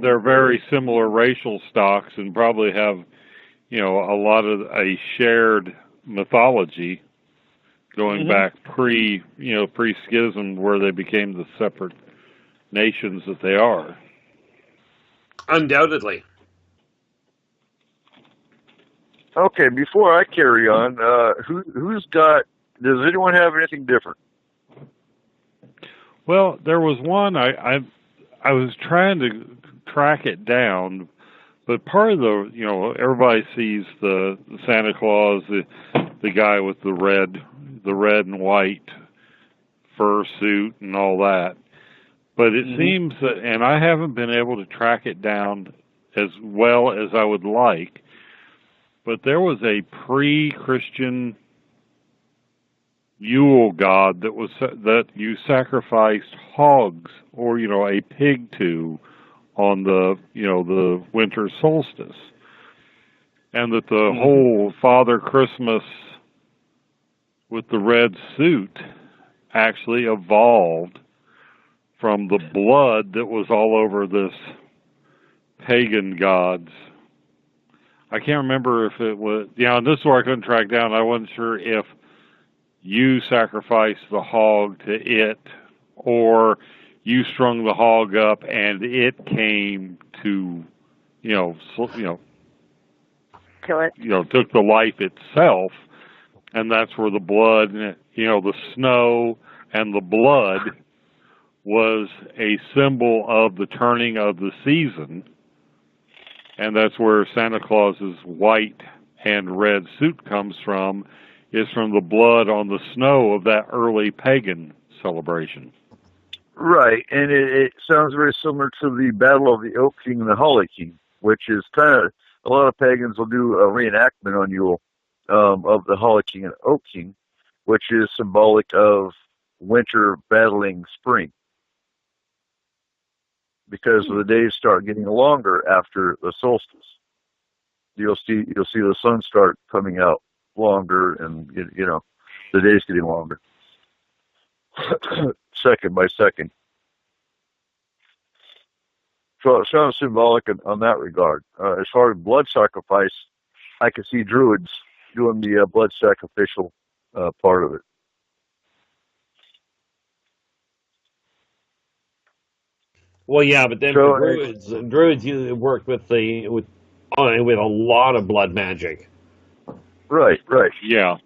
they're very similar racial stocks and probably have, a lot of a shared mythology going back pre-schism, where they became the separate nations that they are. Undoubtedly. Okay, before I carry on, does anyone have anything different? Well, there was one, I was trying to track it down, but part of everybody sees the Santa Claus, the guy with the red and white fur suit and all that. But it seems that, and I haven't been able to track it down as well as I would like, but there was a pre-Christian Yule god that you sacrificed hogs or a pig to on the winter solstice, and that the whole Father Christmas with the red suit actually evolved from the blood that was all over this pagan god's I can't remember if it was, and this is where I couldn't track down. I wasn't sure if you sacrificed the hog to it or you strung the hog up and it came to, kill it. Took the life itself, and that's where the blood, the snow and the blood was a symbol of the turning of the season. And that's where Santa Claus's white and red suit comes from, is from the blood on the snow of that early pagan celebration. Right, and it sounds very similar to the Battle of the Oak King and the Holly King, which is kind of, a lot of pagans will do a reenactment on Yule of the Holly King and Oak King, which is symbolic of winter battling spring. Because the days start getting longer after the solstice. You'll see the sun start coming out longer, and the days getting longer, second by second. So it sounds symbolic on that regard. As far as blood sacrifice, I can see Druids doing the blood sacrificial part of it. Well, yeah, but then Druids worked with a lot of blood magic. Right. Yeah,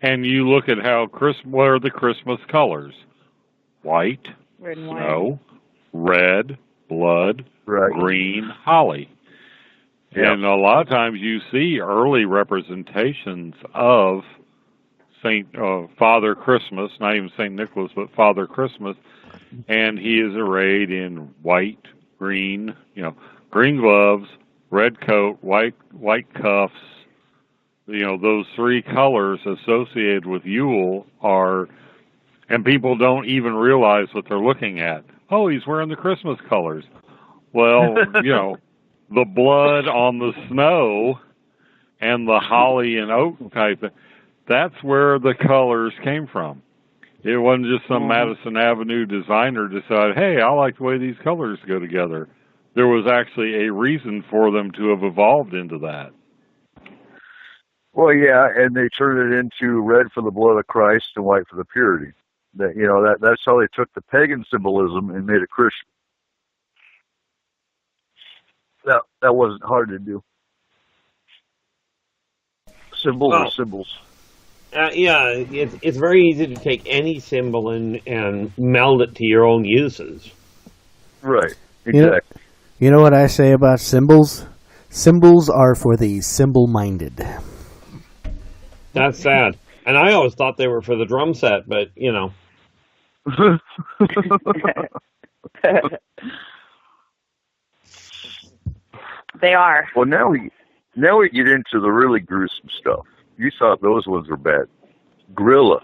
and you look at what are the Christmas colors? White, red and snow, red, blood, green, holly. Yep. And a lot of times you see early representations of Father Christmas, not even St. Nicholas, but Father Christmas, and he is arrayed in white, green, green gloves, red coat, white cuffs. Those three colors associated with Yule and people don't even realize what they're looking at. Oh, he's wearing the Christmas colors. Well, the blood on the snow and the holly and oak type thing, that's where the colors came from. It wasn't just some Madison Avenue designer decided, hey, I like the way these colors go together. There was actually a reason for them to have evolved into that. Well, yeah, and they turned it into red for the blood of Christ and white for the purity. That's how they took the pagan symbolism and made it Christian. That wasn't hard to do. Symbols are symbols. It's very easy to take any symbol and meld it to your own uses. Right, exactly. You know what I say about symbols? Symbols are for the symbol-minded. That's sad. And I always thought they were for the drum set, but, They are. Well, now we get into the really gruesome stuff. You thought those ones were bad. Grilla.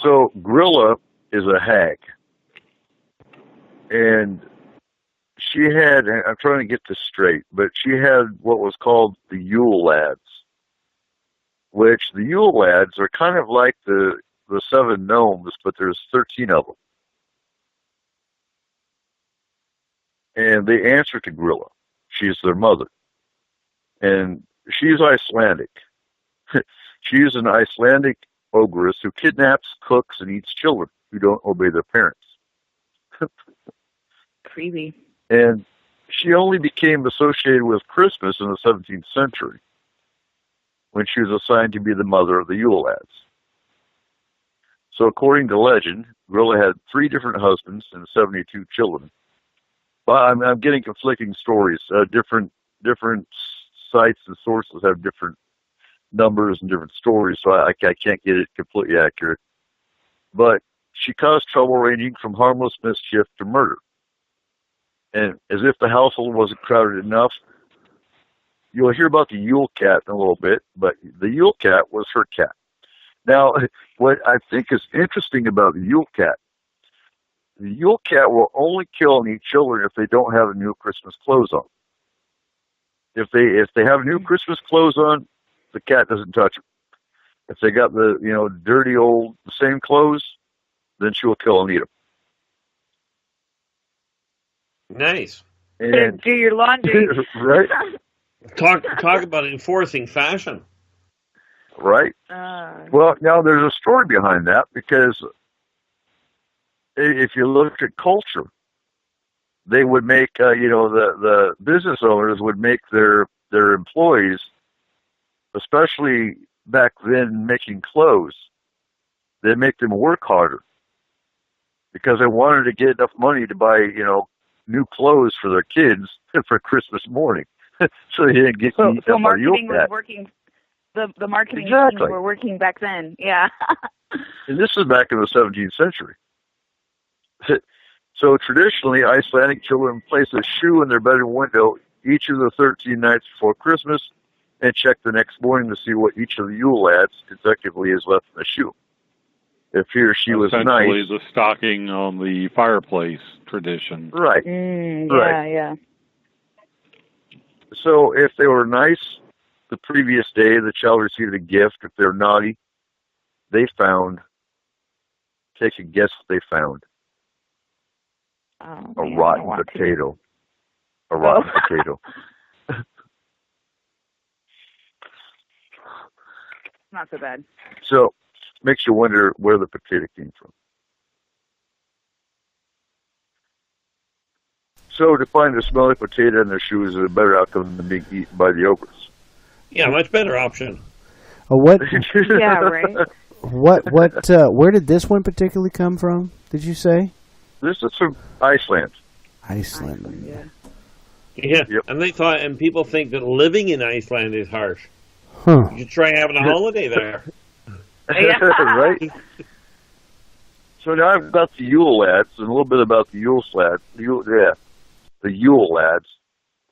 So Grilla is a hag. And she had, I'm trying to get this straight, but she had what was called the Yule Lads. Which the Yule Lads are kind of like the 7 gnomes, but there's 13 of them. And they answer to Grilla. She's their mother. And she's Icelandic. She's an Icelandic ogress who kidnaps, cooks, and eats children who don't obey their parents. Creepy. And she only became associated with Christmas in the 17th century, when she was assigned to be the mother of the Yule Lads. So according to legend, Grilla had 3 different husbands and 72 children. But I'm getting conflicting stories. Different sites and sources have different numbers and different stories, so I can't get it completely accurate. But she caused trouble ranging from harmless mischief to murder. And as if the household wasn't crowded enough, you'll hear about the Yule Cat in a little bit, but the Yule Cat was her cat. Now, what I think is interesting about the Yule Cat will only kill and eat children if they don't have new Christmas clothes on. If they have new Christmas clothes on, the cat doesn't touch them. If they got the dirty old same clothes, then she will kill and eat them. Nice. And do your laundry. Right? Talk about enforcing fashion. Right. Well, now there's a story behind that, because if you look at culture, they would make, the business owners would make their employees, especially back then making clothes, they'd make them work harder because they wanted to get enough money to buy, new clothes for their kids for Christmas morning. So they didn't get so marketing was working. The marketing teams were working back then. Yeah. And this is back in the 17th century. So traditionally, Icelandic children place a shoe in their bedroom window each of the 13 nights before Christmas and check the next morning to see what each of the Yule lads consecutively has left in the shoe. If he or she was nice. Essentially the stocking on the fireplace tradition. Right. Right. Yeah. So if they were nice the previous day, the child received a gift. If they're naughty, take a guess what they found. A rotten potato. A rotten potato. Not so bad. So, makes you wonder where the potato came from. So, to find a smelly potato in their shoes is a better outcome than being eaten by the ogres. Yeah, much better option. What? Yeah, right. What? Where did this one particularly come from? Did you say? This is from Iceland. Iceland. Yeah. Yep. And people think that living in Iceland is harsh. Huh. You should try having a holiday there. Right? So now I've got the Yule lads, and a little bit about the Yule lads. The Yule lads.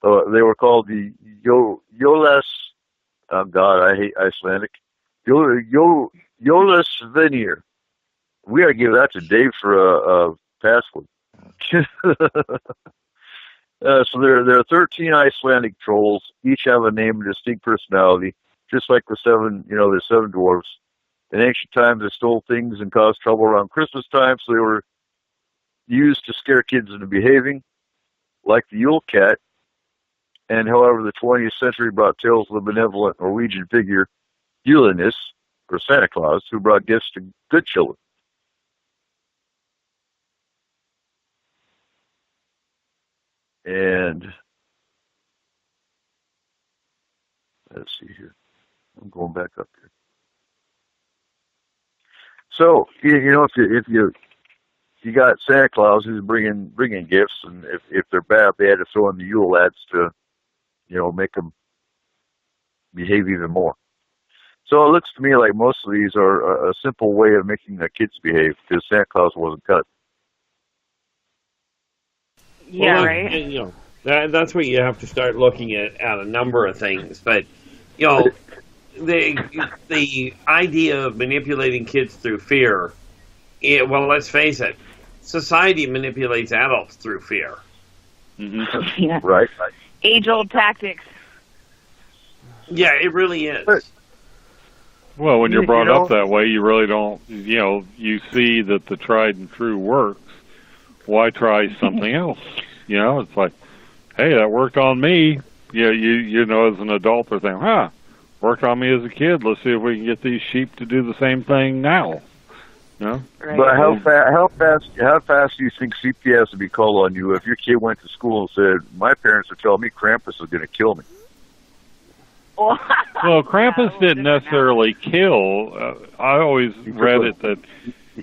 They were called the Jólas. Oh God, I hate Icelandic. Jólasveinir. We gotta give that to Dave for a password. So there are 13 Icelandic trolls. Each have a name and distinct personality, just like the seven dwarfs. In ancient times, they stole things and caused trouble around Christmas time, so they were used to scare kids into behaving, like the Yule Cat. And however, the 20th century brought tales of the benevolent Norwegian figure Julius, or Santa Claus, who brought gifts to good children. And let's see here. I'm going back up here. So if you got Santa Claus who's bringing gifts, and if they're bad, they had to throw in the Yule lads to make them behave even more. So it looks to me like most of these are a simple way of making the kids behave, because Santa Claus wasn't cut. Yeah, right. That's where you have to start looking at a number of things. But the idea of manipulating kids through fear. Well, let's face it, society manipulates adults through fear. Mm-hmm. Yeah. Right. Age-old tactics. Yeah, it really is. Well, when you're brought up that way, you really don't, you see that the tried and true works. Why try something else? It's like, hey, that worked on me. Yeah, as an adult, they're saying, worked on me as a kid. Let's see if we can get these sheep to do the same thing now. Right. But how fast do you think CPS has to be called on you if your kid went to school and said, my parents are telling me Krampus is going to kill me? Well, Krampus didn't necessarily kill. I always read it that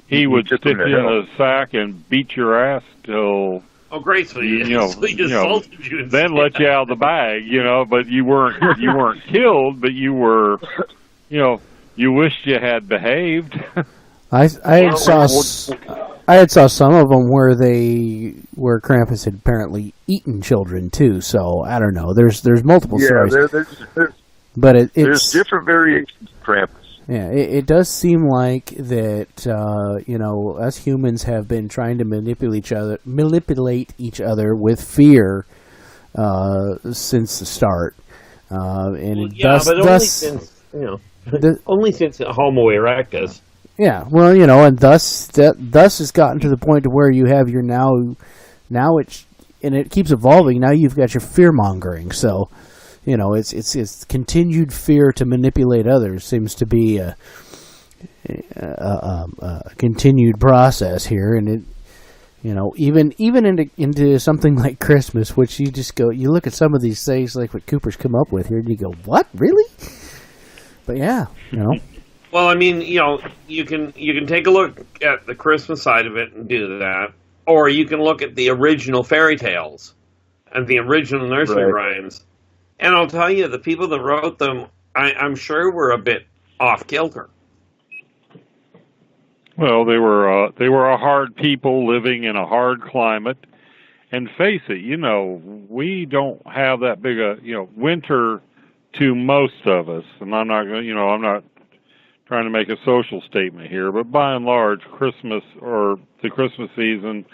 he would stick you in a sack and beat your ass till... Oh, gracefully, he assaulted you. Then let you out of the bag, but you weren't killed, but you were, you wished you had behaved. I had saw some of them where Krampus had apparently eaten children too. So I don't know. There's multiple stories. But there's different variations of Krampus. Yeah, it does seem like that. Us humans have been trying to manipulate each other with fear since the start, only since Homo erectus. Yeah, well, and thus has gotten to the point to where you have your now it keeps evolving. Now you've got your fear mongering. So, it's continued fear to manipulate others seems to be a continued process here, and it, even into something like Christmas, which you look at some of these things like what Cooper's come up with here, and you go, what, really? But yeah, Well, I mean, you can take a look at the Christmas side of it and do that, or you can look at the original fairy tales and the original nursery rhymes, and I'll tell you, the people that wrote them, I'm sure were a bit off kilter. Well, they were a hard people living in a hard climate, and face it, we don't have that big a winter to most of us, and I'm not trying to make a social statement here, but by and large, Christmas or the Christmas season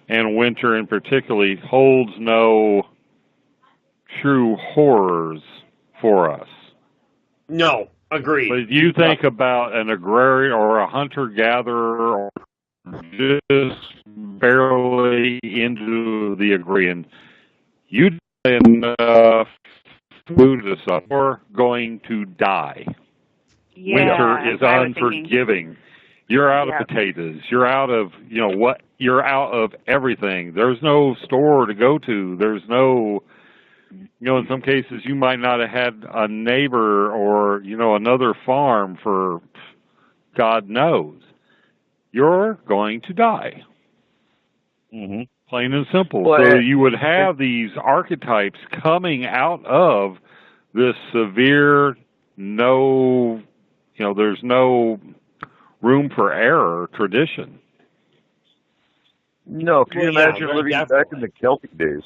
and winter in particular holds no true horrors for us. No, agreed. But you think about an agrarian or a hunter-gatherer or just barely into the agrarian, you don't have enough food to stuff, or going to die. Yeah, winter is unforgiving. You're out of potatoes. You're out of, you're out of everything. There's no store to go to. There's no, in some cases you might not have had a neighbor or, another farm for God knows. You're going to die. Mm-hmm. Plain and simple. So you would have these archetypes coming out of this severe there's no room for error tradition. No, can you imagine living back in the Celtic days?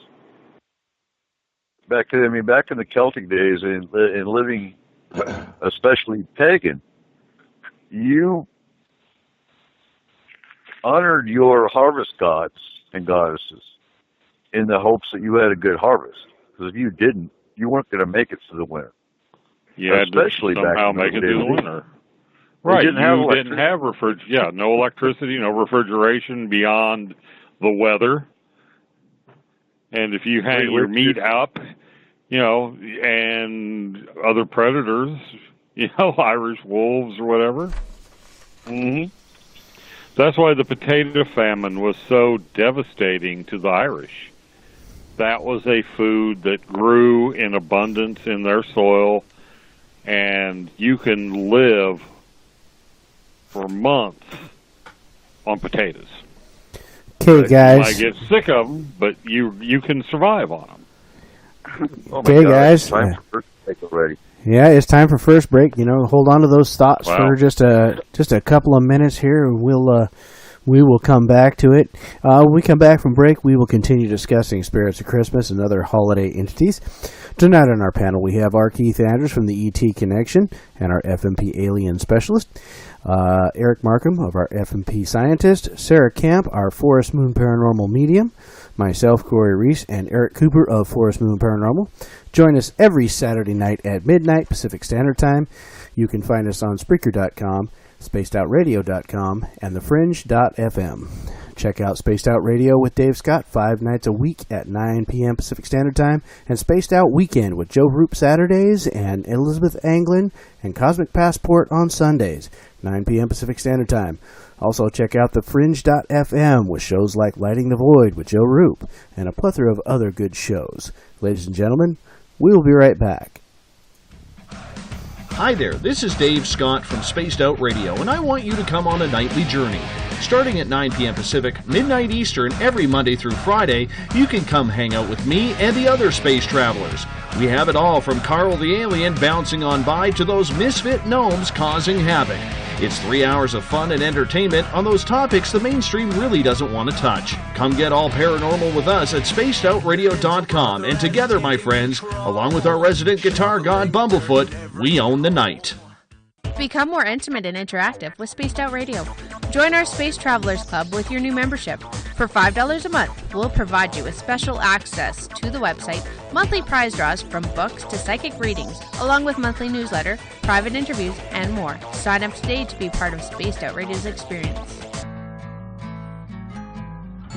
Back in the Celtic days and living, especially pagan, you honored your harvest gods and goddesses in the hopes that you had a good harvest. Because if you didn't, you weren't going to make it to the winter. Yeah, especially somehow make it through the winter. Right, you didn't have no electricity, no refrigeration beyond the weather. And if you hang your meat up, and other predators, Irish wolves or whatever. Mm-hmm. That's why the potato famine was so devastating to the Irish. That was a food that grew in abundance in their soil, and you can live for months on potatoes. Okay, guys. You might get sick of them, but you can survive on them. Okay, guys. It's time for first break already. Yeah, it's time for first break. Hold on to those thoughts for just a couple of minutes here, and we will come back to it. When we come back from break, we will continue discussing Spirits of Christmas and other holiday entities. Tonight on our panel, we have R. Keith Andrews from the ET Connection and our FMP Alien Specialist, Eric Markham of our FMP Scientist, Sarah Camp, our Forest Moon Paranormal Medium, myself, Corey Reese, and Eric Cooper of Forest Moon Paranormal. Join us every Saturday night at midnight Pacific Standard Time. You can find us on Spreaker.com, SpacedOutRadio.com, and TheFringe.fm. Check out Spaced Out Radio with Dave Scott 5 nights a week at 9 p.m. Pacific Standard Time, and Spaced Out Weekend with Joe Roop Saturdays and Elizabeth Anglin and Cosmic Passport on Sundays, 9 p.m. Pacific Standard Time. Also check out TheFringe.fm with shows like Lighting the Void with Joe Roop and a plethora of other good shows. Ladies and gentlemen, we will be right back. Hi there, this is Dave Scott from Spaced Out Radio, and I want you to come on a nightly journey. Starting at 9 p.m. Pacific, midnight Eastern, every Monday through Friday, you can come hang out with me and the other space travelers. We have it all from Carl the Alien bouncing on by to those misfit gnomes causing havoc. It's 3 hours of fun and entertainment on those topics the mainstream really doesn't want to touch. Come get all paranormal with us at spacedoutradio.com, and together, my friends, along with our resident guitar god Bumblefoot, we own the night. Become more intimate and interactive with Spaced Out Radio. Join our Space Travelers Club with your new membership. For $5 a month, we'll provide you with special access to the website, monthly prize draws from books to psychic readings, along with monthly newsletter, private interviews, and more. Sign up today to be part of Spaced Out Radio's experience.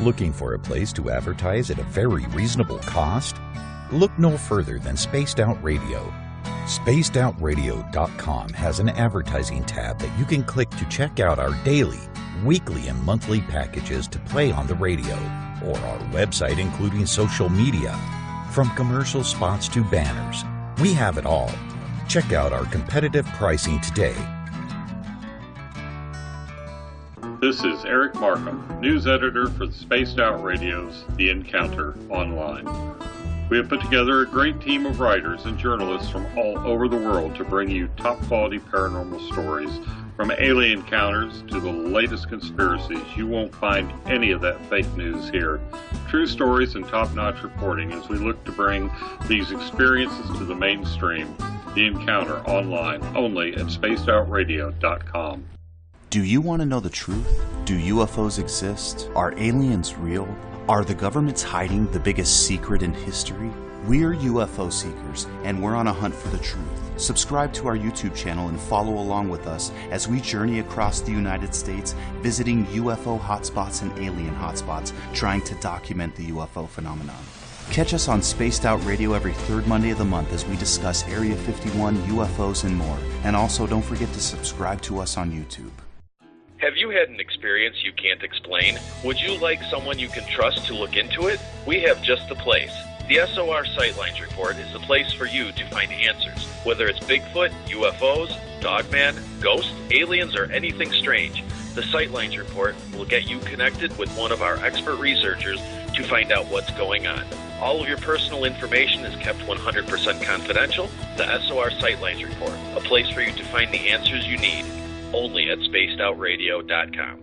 Looking for a place to advertise at a very reasonable cost? look no further than Spaced Out Radio. SpacedOutRadio.com has an advertising tab that you can click to check out our daily, weekly, and monthly packages to play on the radio, or our website including social media. From commercial spots to banners, we have it all. Check out our competitive pricing today. This is Eric Markham, news editor for the Spaced Out Radio's The Encounter Online. We have put together a great team of writers and journalists from all over the world to bring you top-quality paranormal stories, from alien encounters to the latest conspiracies. You won't find any of that fake news here. True stories and top-notch reporting as we look to bring these experiences to the mainstream. The Encounter Online, only at spacedoutradio.com. Do you want to know the truth? Do UFOs exist? Are aliens real? Are the governments hiding the biggest secret in history? We're UFO seekers, and we're on a hunt for the truth. Subscribe to our YouTube channel and follow along with us as we journey across the United States, visiting UFO hotspots and alien hotspots, trying to document the UFO phenomenon. Catch us on Spaced Out Radio every third Monday of the month as we discuss Area 51, UFOs, and more. And also, don't forget to subscribe to us on YouTube. Have you had an experience you can't explain? Would you like someone you can trust to look into it? We have just the place. The SOR Sightlines Report is the place for you to find answers. Whether it's Bigfoot, UFOs, Dogman, ghosts, aliens, or anything strange, the Sightlines Report will get you connected with one of our expert researchers to find out what's going on. All of your personal information is kept 100% confidential. The SOR Sightlines Report, a place for you to find the answers you need. Only at spacedoutradio.com.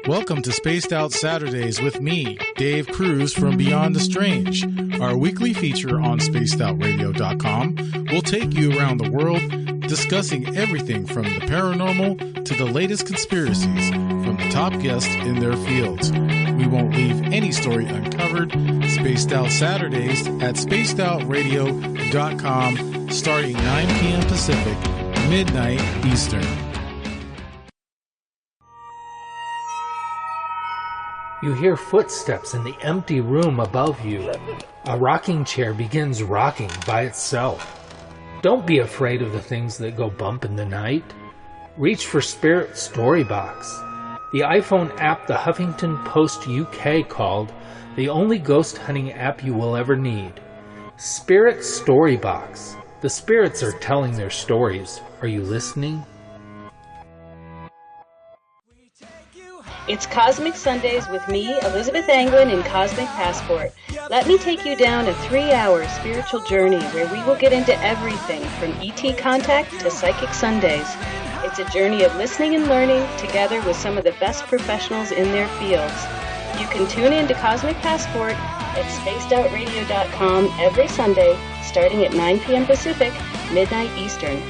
Welcome to Spaced Out Saturdays with me, Dave Cruz from Beyond the Strange. Our weekly feature on spacedoutradio.com will take you around the world discussing everything from the paranormal to the latest conspiracies from the top guests in their fields. We won't leave any story uncovered. Spaced Out Saturdays at spacedoutradio.com, starting 9 p.m. Pacific, midnight Eastern. You hear footsteps in the empty room above you. A rocking chair begins rocking by itself. Don't be afraid of the things that go bump in the night. Reach for Spirit Storybox, the iPhone app the Huffington Post UK called the only ghost hunting app you will ever need. Spirit Storybox. The spirits are telling their stories. Are you listening? It's Cosmic Sundays with me, Elizabeth Anglin, in Cosmic Passport. Let me take you down a 3-hour spiritual journey where we will get into everything from ET contact to Psychic Sundays. It's a journey of listening and learning together with some of the best professionals in their fields. You can tune in to Cosmic Passport at spacedoutradio.com every Sunday, starting at 9 p.m. Pacific, midnight Eastern.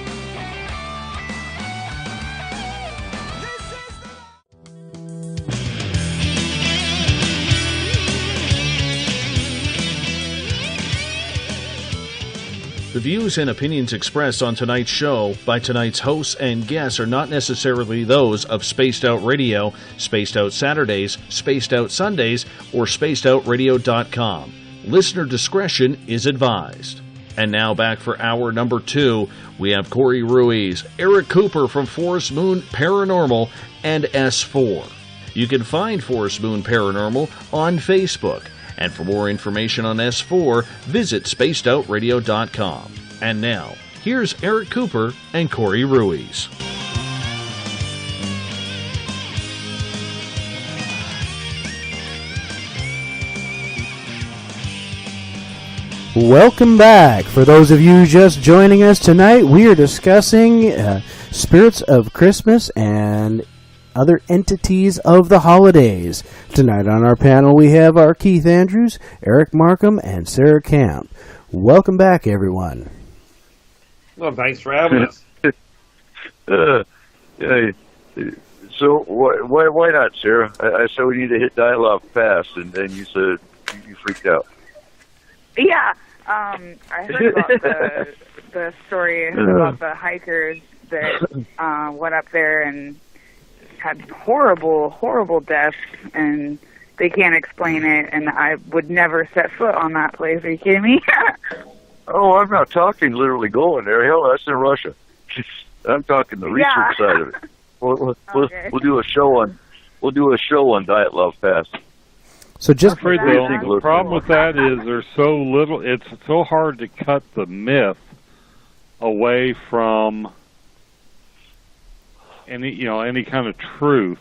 The views and opinions expressed on tonight's show by tonight's hosts and guests are not necessarily those of Spaced Out Radio, Spaced Out Saturdays, Spaced Out Sundays, or SpacedOutRadio.com. Listener discretion is advised. And now back for hour number 2, we have Corey Ruiz, Eric Cooper from Forest Moon Paranormal, and S4. You can find Forest Moon Paranormal on Facebook. And for more information on S4, visit spacedoutradio.com. And now, here's Eric Cooper and Corey Ruiz. Welcome back. For those of you just joining us tonight, we are discussing spirits of Christmas and other entities of the holidays. Tonight on our panel we have our Keith Andrews, Eric Markham, and Sarah Camp. Welcome back, everyone. Well, thanks for having us. So why not, Sarah? I said we need to hit dial-up fast, and then you said you freaked out. Yeah, I heard about the story about the hikers that went up there and had horrible deaths, and they can't explain it, and I would never set foot on that place. Are you kidding me? Oh, I'm not talking literally going there. Hell, that's in Russia. I'm talking the research side of it. We'll do a show on Diet Love Pass. So just the problem with that is there's so little. It's so hard to cut the myth away from any kind of truth.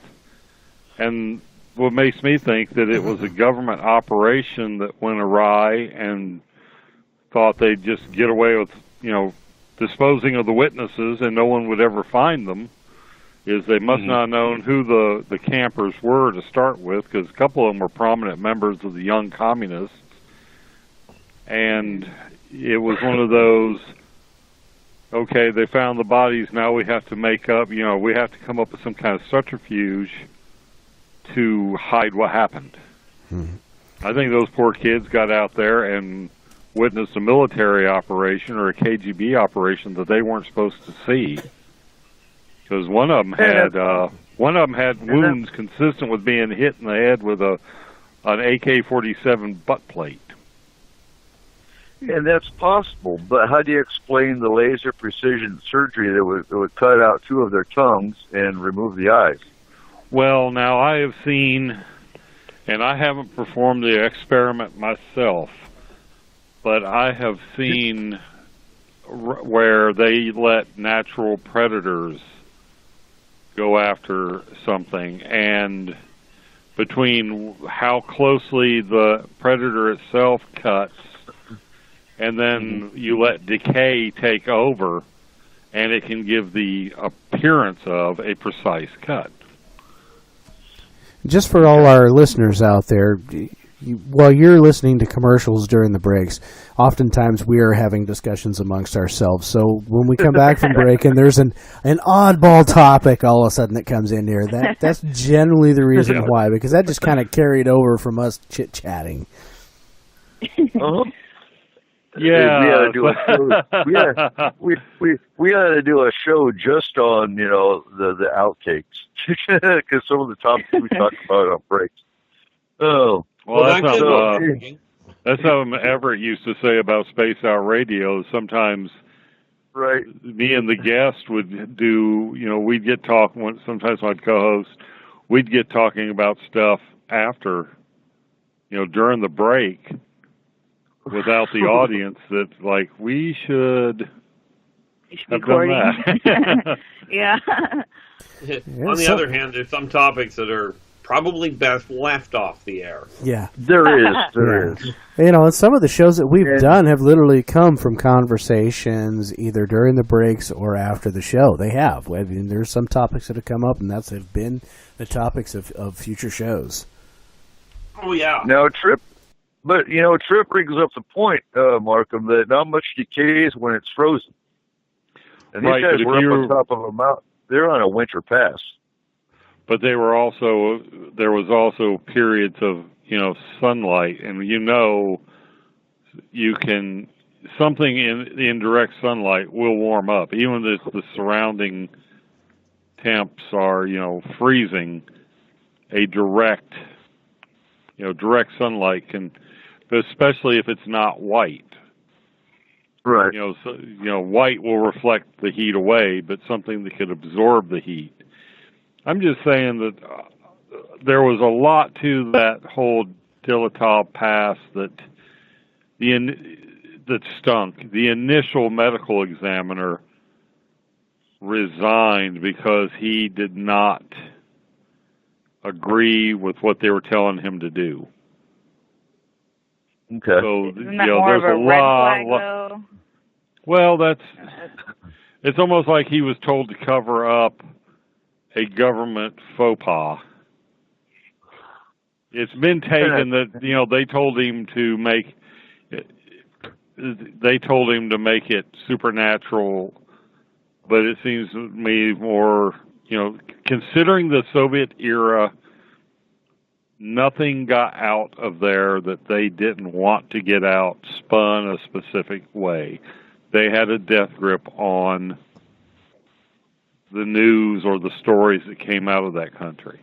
And what makes me think that it was a government operation that went awry and thought they'd just get away with, disposing of the witnesses and no one would ever find them, is they must not have known who the campers were to start with, because a couple of them were prominent members of the Young Communists. And it was one of those, okay, they found the bodies, now we have to make up, we have to come up with some kind of subterfuge to hide what happened. I think those poor kids got out there and witnessed a military operation or a KGB operation that they weren't supposed to see, because one of them had wounds consistent with being hit in the head with an AK-47 butt plate. And that's possible, but how do you explain the laser precision surgery that would cut out two of their tongues and remove the eyes? Well, now I have seen, and I haven't performed the experiment myself, but I have seen where they let natural predators go after something, and between how closely the predator itself cuts, and then you let decay take over, and it can give the appearance of a precise cut. Just for all our listeners out there, while you're listening to commercials during the breaks, oftentimes we are having discussions amongst ourselves. So when we come back from break and there's an oddball topic all of a sudden that comes in here, that's generally the reason why, because that just kind of carried over from us chit-chatting. Yeah, we ought to do a show. We ought to do a show just on the outtakes, because some of the topics we talk about on breaks. Oh, well, that's how Everett used to say about Space Out Radio. Sometimes, right, me and the guest would do. We'd get talking. Sometimes my co-host, we'd get talking about stuff after, during the break, without the audience, that we should have done that. Yeah. On the other hand, there's some topics that are probably best left off the air. Yeah. There is. And some of the shows that we've done have literally come from conversations either during the breaks or after the show. They have. I mean, there's some topics that have come up, and have been the topics of future shows. Oh, yeah. Now, Trip brings up the point, Markham, that not much decays when it's frozen. And these guys were up on top of a mountain. They're on a winter pass. But there was also periods of, sunlight, and something in direct sunlight will warm up. Even if the surrounding temps are, freezing, a direct sunlight can, especially if it's not white. Right. White will reflect the heat away, but something that could absorb the heat. I'm just saying that there was a lot to that whole Dilatov Pass that stunk. The initial medical examiner resigned because he did not agree with what they were telling him to do. Okay. So, Isn't that more of a red flag, though? Well, it's almost like he was told to cover up a government faux pas. It's been taken that, they told him to make it supernatural, but it seems to me more, considering the Soviet era, nothing got out of there that they didn't want to get out, spun a specific way. They had a death grip on the news or the stories that came out of that country.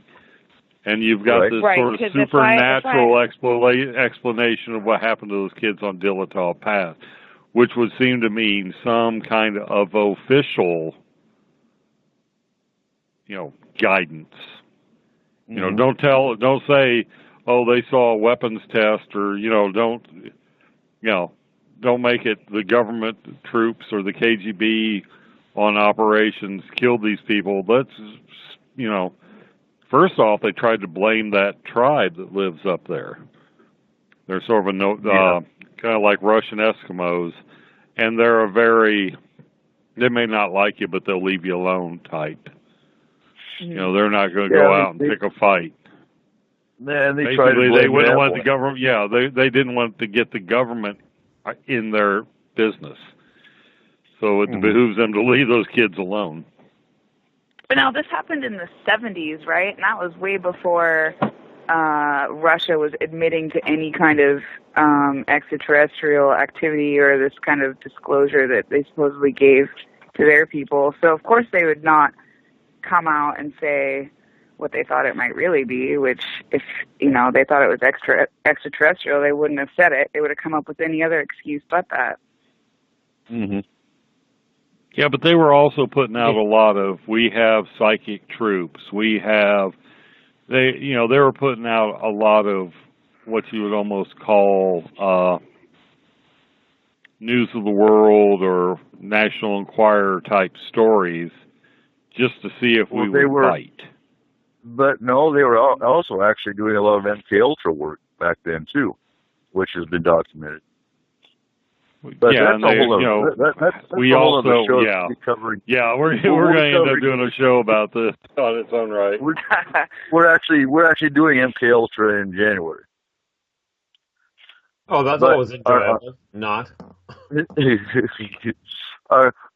And you've got this sort of supernatural explanation of what happened to those kids on Dilatol Pass, which would seem to mean some kind of official, guidance. Don't say, oh, they saw a weapons test, or don't make it the government troops or the KGB on operations killed these people. Let's, first off, they tried to blame that tribe that lives up there. They're sort of kind of like Russian Eskimos, and they're they may not like you, but they'll leave you alone type. They're not going to go out and pick a fight. And they wouldn't want the government. Yeah, they didn't want to get the government in their business, so it behooves them to leave those kids alone. But now this happened in the 70s, right? And that was way before Russia was admitting to any kind of extraterrestrial activity or this kind of disclosure that they supposedly gave to their people. So of course they would not come out and say what they thought it might really be, which if, they thought it was extraterrestrial, they wouldn't have said it. They would have come up with any other excuse but that. Mm-hmm. Yeah, but they were also putting out a lot of, we have psychic troops. They were putting out a lot of what you would almost call News of the World or National Enquirer type stories, just to see if we would bite. But no, they were also actually doing a lot of MK Ultra work back then too, which has been documented. But yeah, that's a whole other show to be covering. Yeah, we're going to end up doing a show about this on its own right. We're actually doing MK Ultra in January. Oh, that's always enjoyable. Not.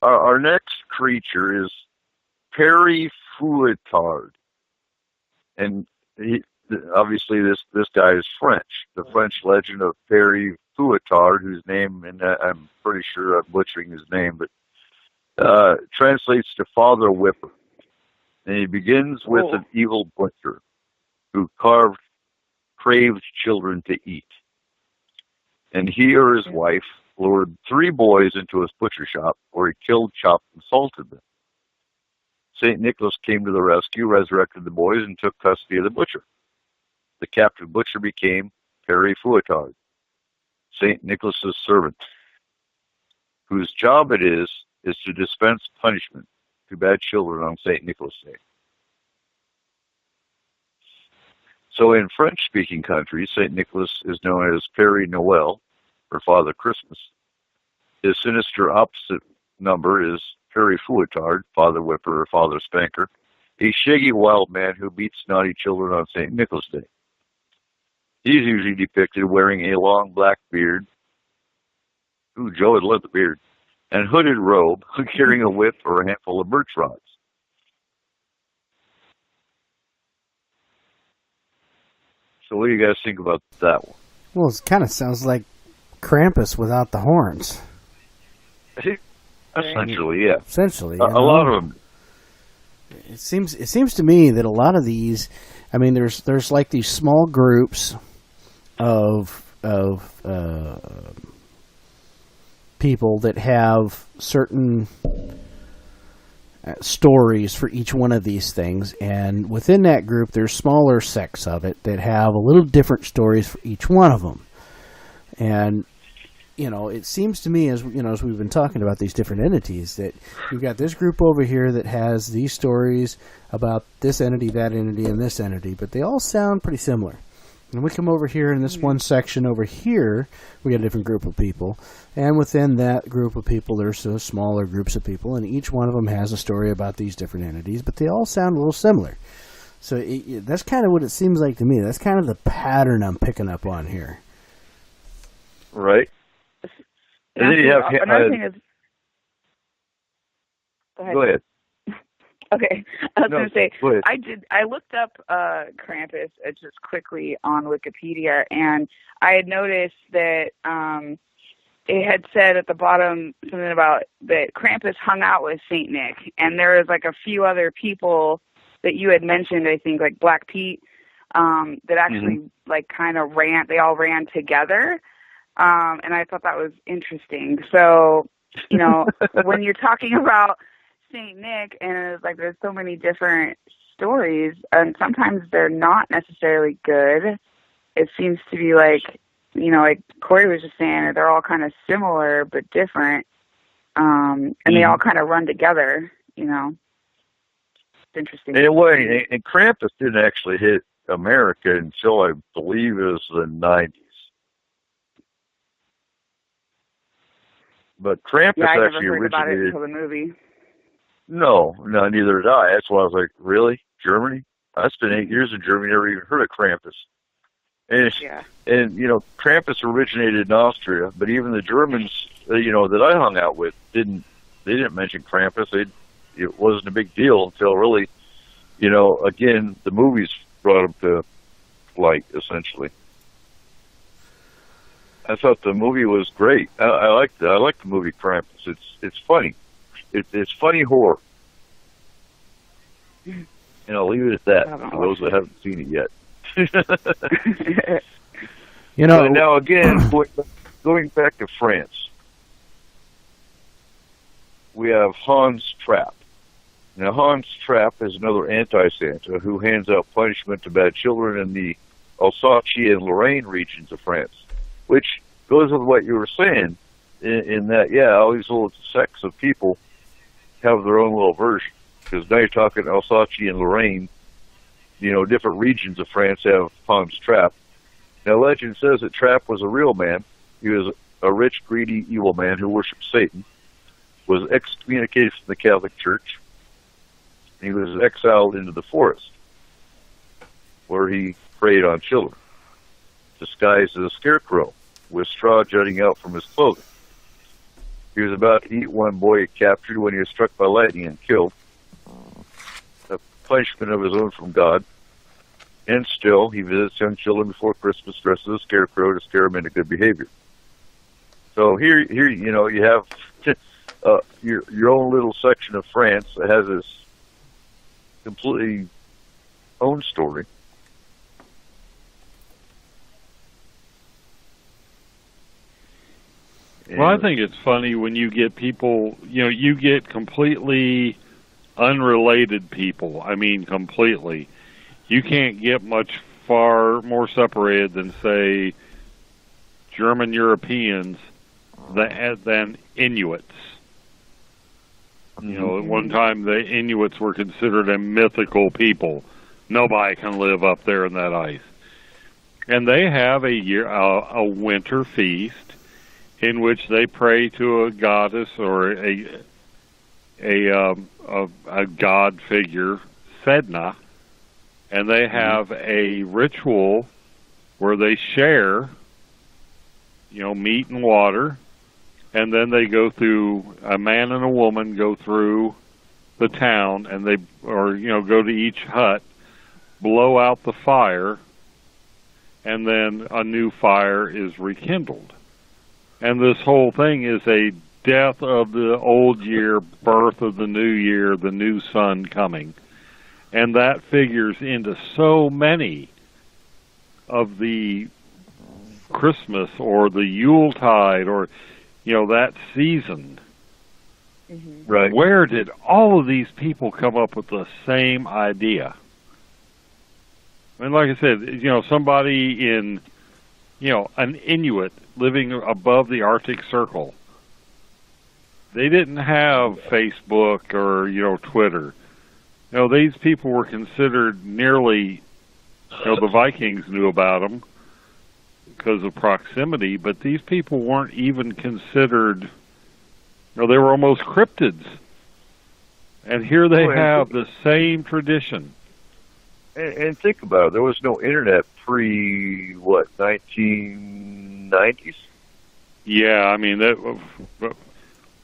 Our next creature is Perry Fouettard, and obviously this guy is French. The French legend of Perry Fouettard, whose name, and I'm pretty sure I'm butchering his name, but translates to Father Whipper. And he begins with an evil butcher who craved children to eat. And he or his wife lured 3 boys into his butcher shop, where he killed, chopped, and salted them. St. Nicholas came to the rescue, resurrected the boys, and took custody of the butcher. The captive butcher became Perry Fouettard, St. Nicholas's servant, whose job it is to dispense punishment to bad children on St. Nicholas Day. So in French-speaking countries, St. Nicholas is known as Père Noël, or Father Christmas. His sinister opposite number is Perry Fouettard, Father Whipper, or Father Spanker, a shaggy wild man who beats naughty children on St. Nicholas Day. He's usually depicted wearing a long black beard. Ooh, Joe would love the beard. And hooded robe, carrying a whip or a handful of birch rods. So what do you guys think about that one? Well, it kind of sounds like Krampus without the horns. Essentially, yeah. Essentially, a lot of them. It seems to me that a lot of these, I mean, there's like these small groups of people that have certain stories for each one of these things, and within that group there's smaller sects of it that have a little different stories for each one of them. And it seems to me, as we've been talking about these different entities, that you've got this group over here that has these stories about this entity, that entity, and this entity, but they all sound pretty similar. And we come over here in this one section over here, we got a different group of people, and within that group of people there's smaller groups of people, and each one of them has a story about these different entities, but they all sound a little similar. So that's kind of what it seems like to me. That's kind of the pattern I'm picking up on here. Right. And then you have another thing is. Go ahead. Okay, I was going to say I looked up Krampus just quickly on Wikipedia, and I had noticed that it had said at the bottom something about that Krampus hung out with Saint Nick, and there was like a few other people that you had mentioned. I think like Black Pete that actually like kind of they all ran together. And I thought that was interesting. So, you know, when you're talking about St. Nick and it's like there's so many different stories, and sometimes they're not necessarily good. It seems to be like, you know, like Corey was just saying, they're all kind of similar but different, and they all kind of run together, you know. It's interesting. Anyway, and Krampus didn't actually hit America until I believe it was the 90s. But Krampus I actually never heard about it originated. until the movie. No, neither did I. That's why I was like, really? Germany? I spent 8 years in Germany, never even heard of Krampus. And you know, Krampus originated in Austria, but even the Germans, you know, that I hung out with didn't mention Krampus. It wasn't a big deal until really, you know, again, the movies brought him to light, essentially. I thought the movie was great. I liked the movie Krampus. It's funny. It's funny horror. And I'll leave it at that for those that haven't seen it yet. You know, but now again, going back to France, we have Hans Trapp. Now, Hans Trapp is another anti-Santa who hands out punishment to bad children in the Alsace and Lorraine regions of France, which goes with what you were saying in that, yeah, all these little sects of people have their own little version. Because now you're talking Alsace and Lorraine, you know, different regions of France have Hans Trapp. Now, legend says that Trapp was a real man. He was a rich, greedy, evil man who worshipped Satan, was excommunicated from the Catholic Church, and he was exiled into the forest, where he preyed on children, disguised as a scarecrow, with straw jutting out from his clothing. He was about to eat one boy he captured when he was struck by lightning and killed, a punishment of his own from God. And still, he visits young children before Christmas dressed as a scarecrow to scare them into good behavior. So here, you know, you have your own little section of France that has this completely own story. Well, I think it's funny when you get people, you know, you get completely unrelated people. I mean, completely. You can't get much far more separated than, say, German Europeans than Inuits. You know, at one time the Inuits were considered a mythical people. Nobody can live up there in that ice. And they have a winter feast in which they pray to a goddess or a god figure, Sedna, and they have a ritual where they share, you know, meat and water, and then they go through, a man and a woman go through the town, and go to each hut, blow out the fire, and then a new fire is rekindled. And this whole thing is a death of the old year, birth of the new year, the new sun coming. And that figures into so many of the Christmas or the Yuletide or, you know, that season. Mm-hmm. Right. Where did all of these people come up with the same idea? I mean, like I said, you know, somebody in, you know, an Inuit living above the Arctic Circle. They didn't have Facebook or, you know, Twitter. You know, these people were considered nearly, you know, the Vikings knew about them because of proximity, but these people weren't even considered, you know, they were almost cryptids. And here they have the same tradition. And think about it, there was no internet pre, 1990s? Yeah, I mean,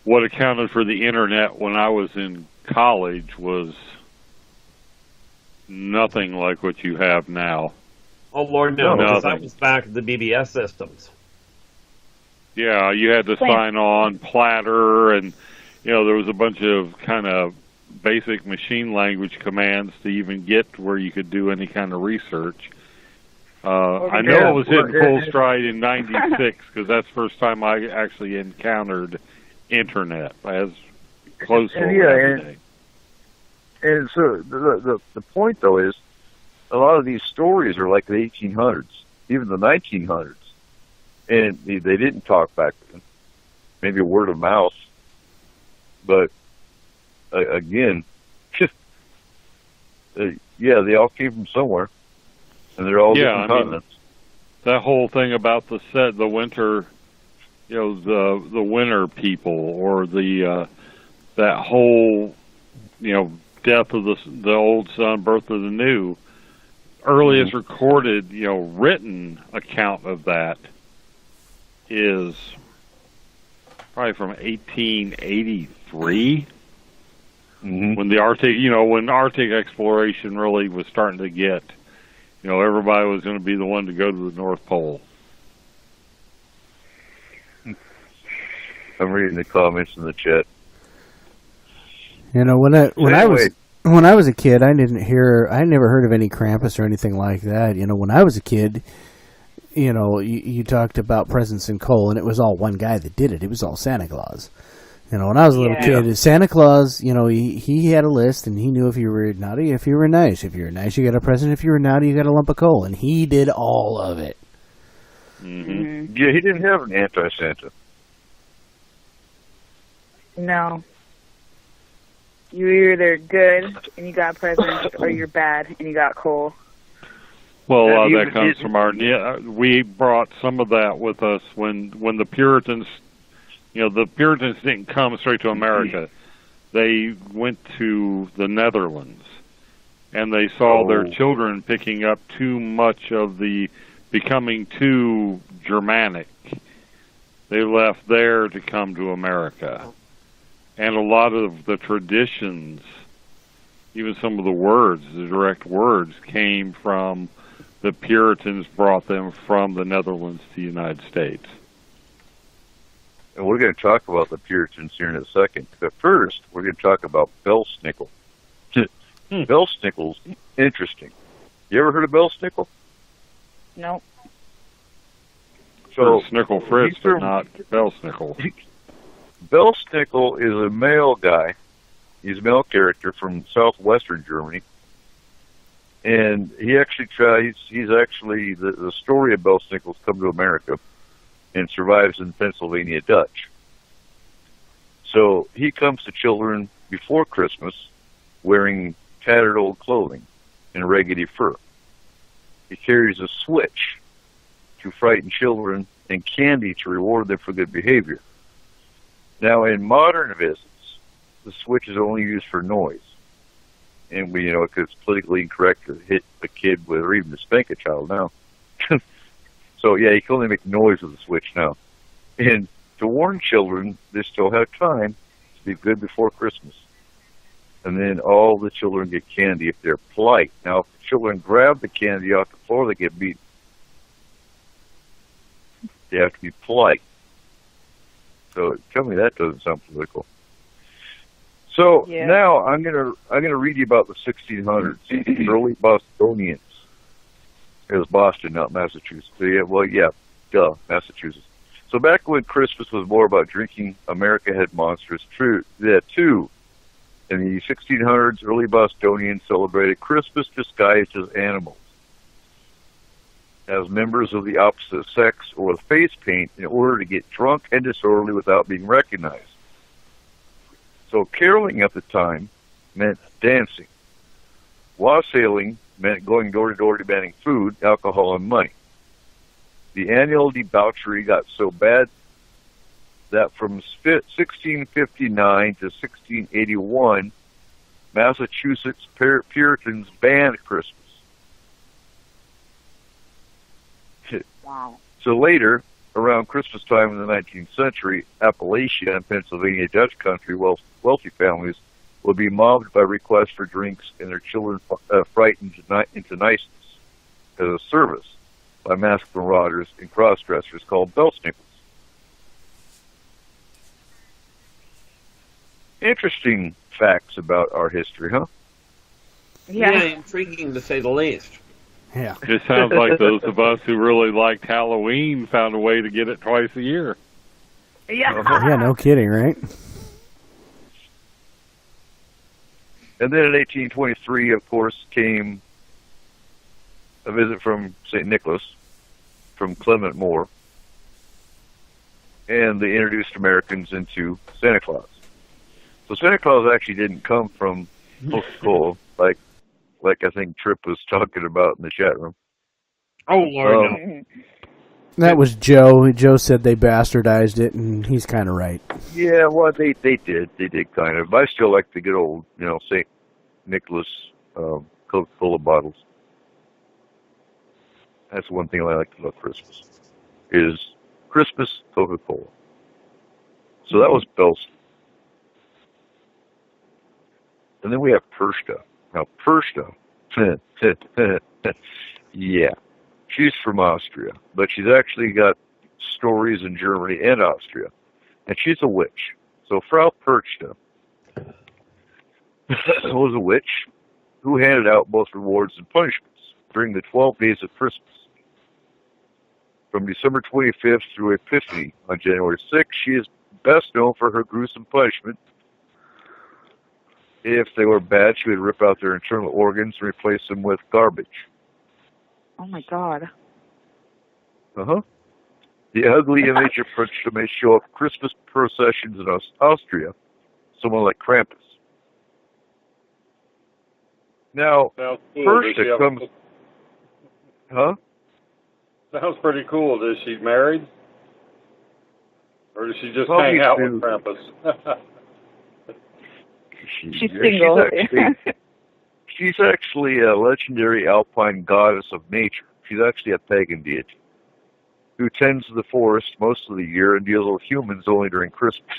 what accounted for the internet when I was in college was nothing like what you have now. Oh, Lord, no, because that was back at the BBS systems. Yeah, you had to sign on Platter, and, you know, there was a bunch of kind of basic machine language commands to even get to where you could do any kind of research. I know it was hitting full stride in '96 because that's the first time I actually encountered internet as close to today. And so the point, though, is a lot of these stories are like the 1800s, even the 1900s, and they didn't talk back then. Maybe a word of mouth, but again, yeah, they all came from somewhere, and they're all different continents. That whole thing about the winter, the winter people, or that whole, death of the old sun, birth of the new. Earliest recorded, written account of that is probably from 1883, when the Arctic, when Arctic exploration really was starting to get, everybody was going to be the one to go to the North Pole. I'm reading the comments in the chat. When I was a kid, I never heard of any Krampus or anything like that. When I was a kid, you talked about presents and coal, and it was all one guy that did it. It was all Santa Claus. When I was a little kid, Santa Claus, he had a list, and he knew if you were naughty, if you were nice. If you were nice, you got a present. If you were naughty, you got a lump of coal, and he did all of it. Mm-hmm. Yeah, he didn't have an anti-Santa. No. You're either good and you got presents, or you're bad and you got coal. Well, a lot of that comes from we brought some of that with us when the Puritans, the Puritans didn't come straight to America. They went to the Netherlands, and they saw their children picking up too much of becoming too Germanic. They left there to come to America. And a lot of the traditions, even some of the words, the direct words, came from the Puritans, brought them from the Netherlands to the United States. And we're going to talk about the Puritans here in a second. But first, we're going to talk about Belsnickel. Belsnickel's interesting. You ever heard of Belsnickel? Nope. So Snickle Fritz, but not Belsnickel. Belsnickel is a male guy. He's a male character from southwestern Germany. And he actually tries, he's actually, the story of Belsnickel's come to America and survives in Pennsylvania Dutch. So he comes to children before Christmas wearing tattered old clothing and raggedy fur. He carries a switch to frighten children and candy to reward them for good behavior. Now, in modern visits, the switch is only used for noise. And because it's politically incorrect to hit a kid with, or even to spank a child now. So, yeah, you can only make noise with the switch now. And to warn children they still have time to be good before Christmas. And then all the children get candy if they're polite. Now, if the children grab the candy off the floor, they get beaten. They have to be polite. So tell me that doesn't sound political. So now I'm gonna read you about the 1600s, early Bostonians. It was Boston, not Massachusetts. Massachusetts. So back when Christmas was more about drinking, America had monsters too. In the 1600s, early Bostonians celebrated Christmas disguised as animals, as members of the opposite sex, or with face paint in order to get drunk and disorderly without being recognized. So caroling at the time meant dancing. Wassailing meant going door to door demanding food, alcohol, and money. The annual debauchery got so bad that from 1659 to 1681, Massachusetts Puritans banned Christmas. Wow. So later, around Christmas time in the 19th century, Appalachia and Pennsylvania Dutch country wealthy families would be mobbed by requests for drinks and their children frightened into niceness as a service by masked marauders and cross-dressers called Belsnickels. Interesting facts about our history, huh? Yeah, intriguing to say the least. Yeah. It sounds like those of us who really liked Halloween found a way to get it twice a year. Yeah. Yeah, no kidding, right? And then in 1823, of course, came a visit from St. Nicholas, from Clement Moore, and they introduced Americans into Santa Claus. So Santa Claus actually didn't come from Coca-Cola, like I think Tripp was talking about in the chat room. Oh, Lord, no. That was Joe. Joe said they bastardized it, and he's kind of right. Yeah, well, they did. They did kind of. But I still like the good old, St. Nicholas Coca-Cola bottles. That's one thing I like about Christmas, is Christmas Coca-Cola. So that was Belston. And then we have Pershta. Now, Pershta, yeah, she's from Austria, but she's actually got stories in Germany and Austria. And she's a witch. So Frau Pershta was a witch who handed out both rewards and punishments during the 12 days of Christmas. From December 25th through Epiphany on January 6th, she is best known for her gruesome punishment. If they were bad, she would rip out their internal organs and replace them with garbage. Oh, my God. Uh-huh. The ugly image of Pershta may show up Christmas processions in Austria, someone like Krampus. Now, Pershta comes... Huh? Sounds pretty cool. Is she married? Or does she just hang out with Krampus? She's single. She's actually a legendary alpine goddess of nature. She's actually a pagan deity who tends the forest most of the year and deals with humans only during Christmas.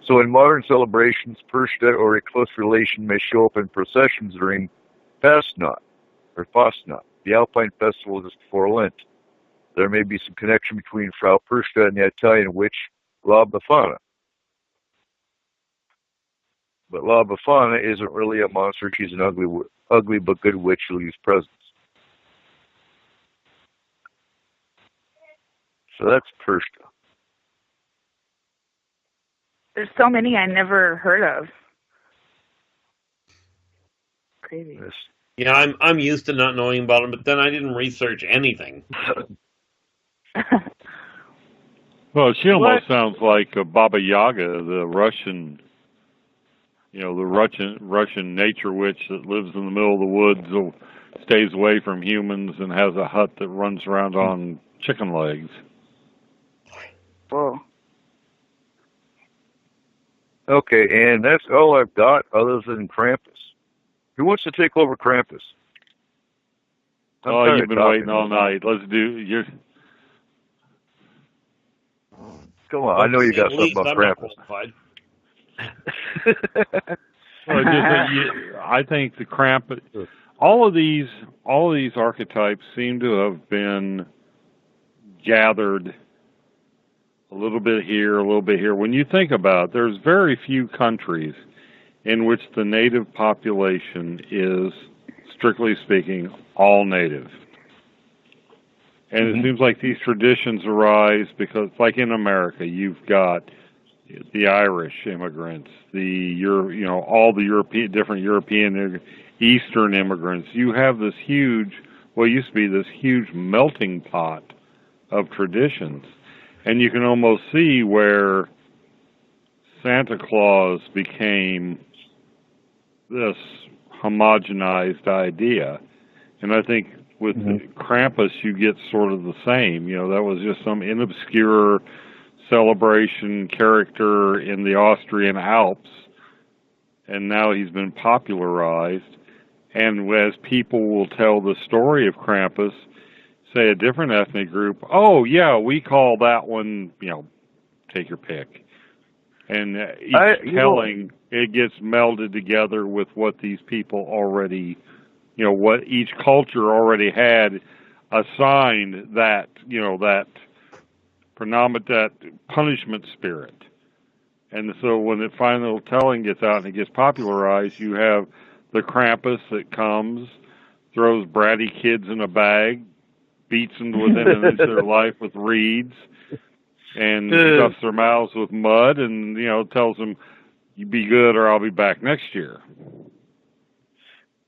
So in modern celebrations, Pershta or a close relation may show up in processions during Fastnacht, the Alpine festival just before Lent. There may be some connection between Frau Pershta and the Italian witch La Befana. But La Befana isn't really a monster. She's an ugly but good witch who leaves presents. So that's Pershta. There's so many I never heard of. Crazy. Yes. Yeah, I'm used to not knowing about them, but then I didn't research anything. Well, she almost sounds like a Baba Yaga, the Russian, the Russian nature witch that lives in the middle of the woods, stays away from humans, and has a hut that runs around on chicken legs. Whoa. Okay, and that's all I've got other than Krampus. Who wants to take over Krampus? You've been waiting all night. Let's do your... Come on, I know you got something about Krampus. I think the Krampus... All of these archetypes seem to have been gathered a little bit here, a little bit here. When you think about it, there's very few countries in which the native population is, strictly speaking, all native. And it seems like these traditions arise because, like in America, you've got the Irish immigrants, all the different European, Eastern immigrants. You have this huge, used to be this huge melting pot of traditions. And you can almost see where Santa Claus became this homogenized idea. And I think with Krampus, you get sort of the same. That was just some inobscure celebration character in the Austrian Alps, and now he's been popularized. And as people will tell the story of Krampus, say a different ethnic group, oh, yeah, we call that one, take your pick. And each telling, it gets melded together with what these people already, what each culture already had assigned that, that punishment spirit. And so when the final telling gets out and it gets popularized, you have the Krampus that comes, throws bratty kids in a bag, beats them within an inch of their life with reeds, and stuffs their mouths with mud, and tells them, "You be good, or I'll be back next year."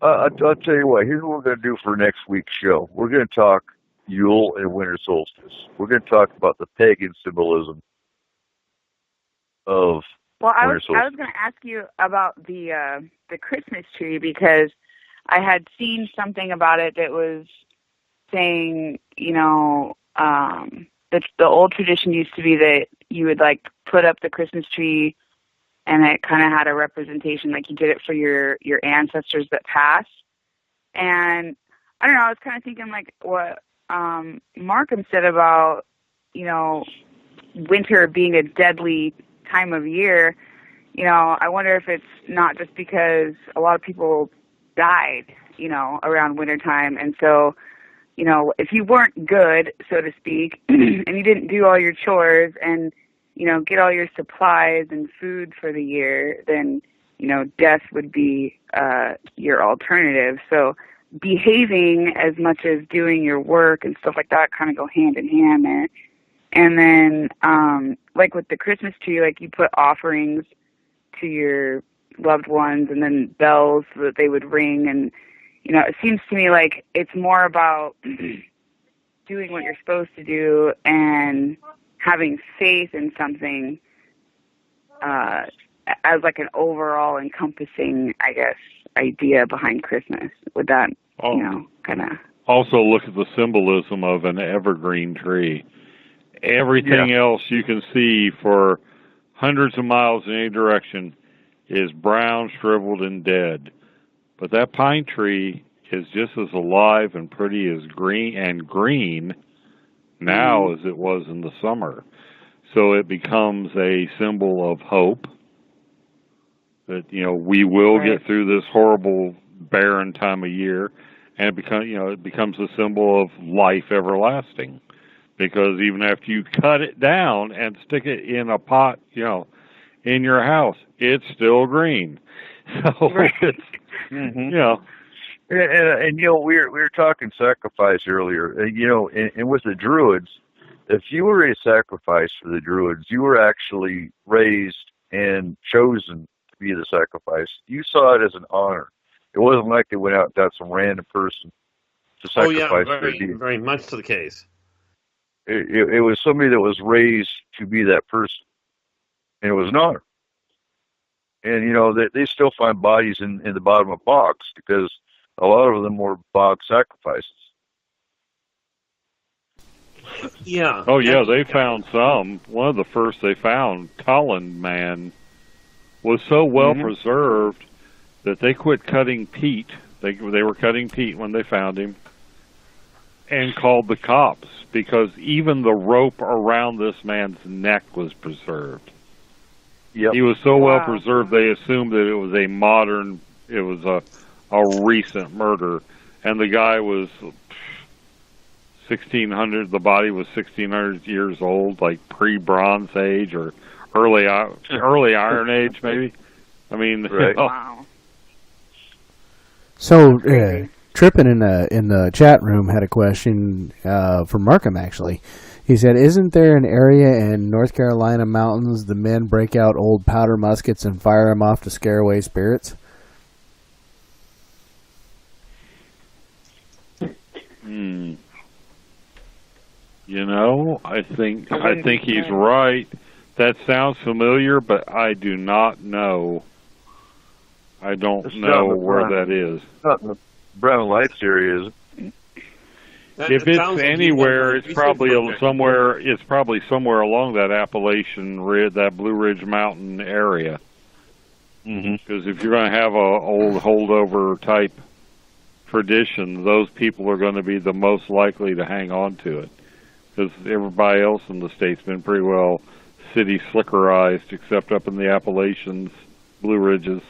I'll tell you what. Here's what we're going to do for next week's show. We're going to talk Yule and winter solstice. We're going to talk about the pagan symbolism of winter solstice. I was going to ask you about the Christmas tree, because I had seen something about it that was saying, that the old tradition used to be that you would put up the Christmas tree, and it kind of had a representation, like you did it for your ancestors that passed. And I don't know, I was kind of thinking what Markham said about, winter being a deadly time of year. I wonder if it's not just because a lot of people died, around wintertime. And so, if you weren't good, so to speak, and you didn't do all your chores and, get all your supplies and food for the year, then, death would be your alternative. So behaving as much as doing your work and stuff like that kind of go hand in hand. And then, with the Christmas tree, you put offerings to your loved ones and then bells so that they would ring. And, it seems to me like it's more about doing what you're supposed to do and having faith in something as an overall encompassing, I guess, idea behind Christmas. Would that, kind of... Also look at the symbolism of an evergreen tree. Everything else you can see for hundreds of miles in any direction is brown, shriveled, and dead. But that pine tree is just as alive and pretty as green now as it was in the summer. So it becomes a symbol of hope that, we will get through this horrible, barren time of year, and it becomes a symbol of life everlasting. Because even after you cut it down and stick it in a pot, in your house, it's still green. So it's, And we were talking sacrifice earlier. And with the Druids, if you were a sacrifice for the Druids, you were actually raised and chosen to be the sacrifice. You saw it as an honor. It wasn't like they went out and got some random person to sacrifice. Very much to the case. It was somebody that was raised to be that person, and it was an honor. And they still find bodies in the bottom of bogs, because a lot of them were bog sacrifices. Yeah. Oh yeah, they found some. One of the first they found, Tolland Man, was so well preserved that they quit cutting peat. They were cutting peat when they found him, and called the cops, because even the rope around this man's neck was preserved. Yep. He was so well preserved, they assumed that it was a recent murder, and the guy was 1600. The body was 1600 years old, like pre-Bronze Age or early Iron Age, maybe. I mean, wow. So, Trippin in the chat room had a question from Markham, actually. He said, isn't there an area in North Carolina mountains the men break out old powder muskets and fire them off to scare away spirits? I think he's right. That sounds familiar, but I do not know. I don't know where that is. It's not in the Brown Lights area, is it? If it's anywhere, it's probably somewhere. It's probably somewhere along that Appalachian Ridge, that Blue Ridge Mountain area. Because if you're going to have a old holdover type tradition, those people are going to be the most likely to hang on to it. Because everybody else in the state's been pretty well city slickerized, except up in the Appalachians, Blue Ridges.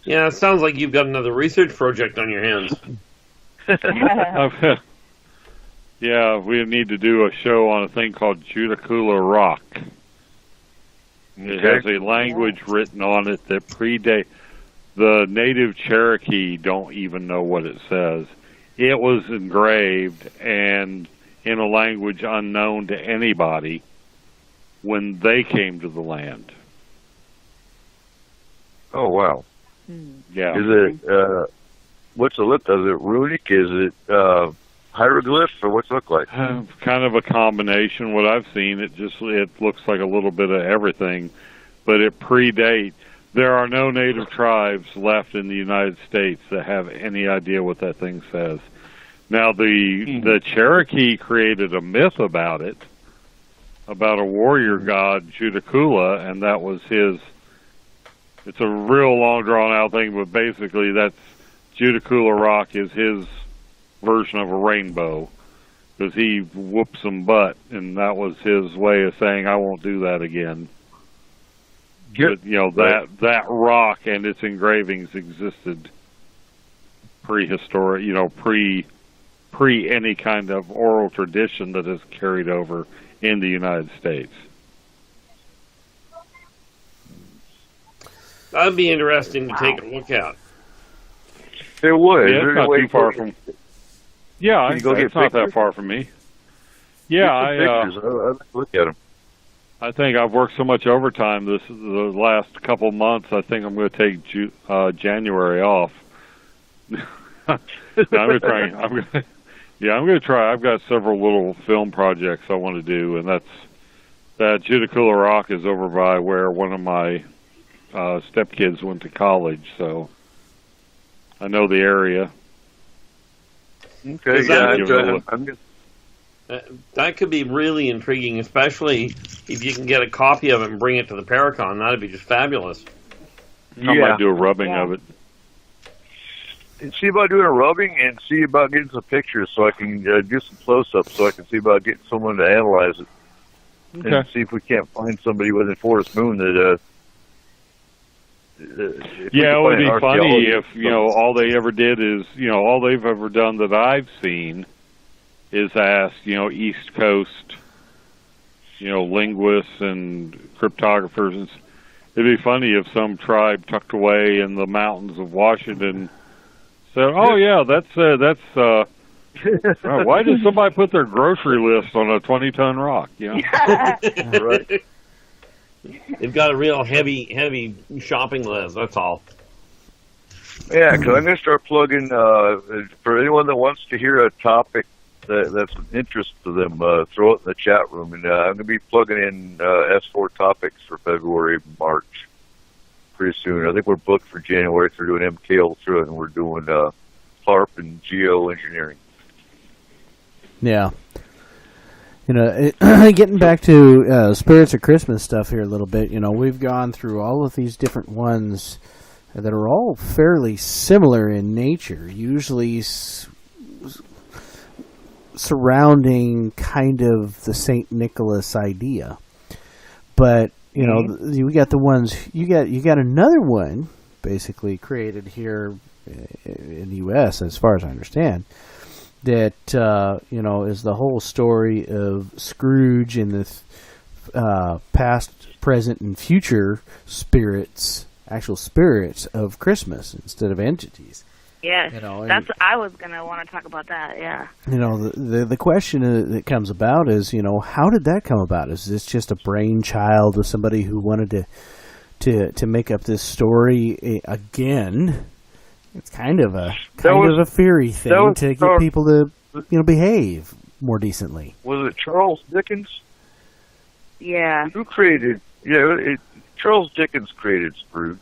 Yeah, it sounds like you've got another research project on your hands. Yeah, we need to do a show on a thing called Judicula Rock. It has a language written on it that predates. The native Cherokee don't even know what it says. It was engraved and in a language unknown to anybody when they came to the land. Oh, wow. Yeah. Is it, what's it look? Is it runic? Is it hieroglyph, or what's it look like? Kind of a combination. What I've seen, it looks like a little bit of everything, but it predates. There are no native tribes left in the United States that have any idea what that thing says. Now, the Cherokee created a myth about it, about a warrior god, Judicula, and that was his. It's a real long, drawn-out thing, but basically that's Judicula Rock is his version of a rainbow, because he whooped some butt, and that was his way of saying, I won't do that again. But, that rock and its engravings existed prehistoric, pre any kind of oral tradition that has carried over in the United States. That'd be interesting to take a look at. It would. Yeah, it's not too far from. Yeah, it's not that far from me. Yeah, I'd look at them. I think I've worked so much overtime the last couple months. I think I'm going to take January off. I'm going to try. I've got several little film projects I want to do, and that Judicula Rock is over by where one of my stepkids went to college, so I know the area. Okay, that could be really intriguing, especially if you can get a copy of it and bring it to the Paracon. That'd be just fabulous. I might do a rubbing of it. And see about doing a rubbing, and see about getting some pictures so I can do some close-ups, so I can see about getting someone to analyze it. Okay. And see if we can't find somebody within Forest Moon that... yeah, it would be funny if, all they ever did is, all they've ever done that I've seen is ask, East Coast, linguists and cryptographers. And it'd be funny if some tribe tucked away in the mountains of Washington said, "Oh yeah, that's why did somebody put their grocery list on a 20-ton rock?" Right. They've got a real heavy shopping list. That's all. Yeah, because I'm going to start plugging for anyone that wants to hear a topic that's of interest to them. Throw it in the chat room, and I'm going to be plugging in S4 topics for February, March, pretty soon. I think we're booked for January. So we're doing MK Ultra, and we're doing HAARP and geoengineering. Yeah. Getting back to Spirits of Christmas stuff here a little bit, we've gone through all of these different ones that are all fairly similar in nature, usually surrounding kind of the St. Nicholas idea. But, we got the ones, you got another one basically created here in the U.S., as far as I understand, that is the whole story of Scrooge and the past, present, and future actual spirits of Christmas instead of entities. Yes, I was gonna want to talk about that. Yeah. The question that comes about is, how did that come about? Is this just a brainchild of somebody who wanted to make up this story again? It's kind of a fairy thing to get people to behave more decently. Was it Charles Dickens? Yeah. Who created? Charles Dickens created Scrooge.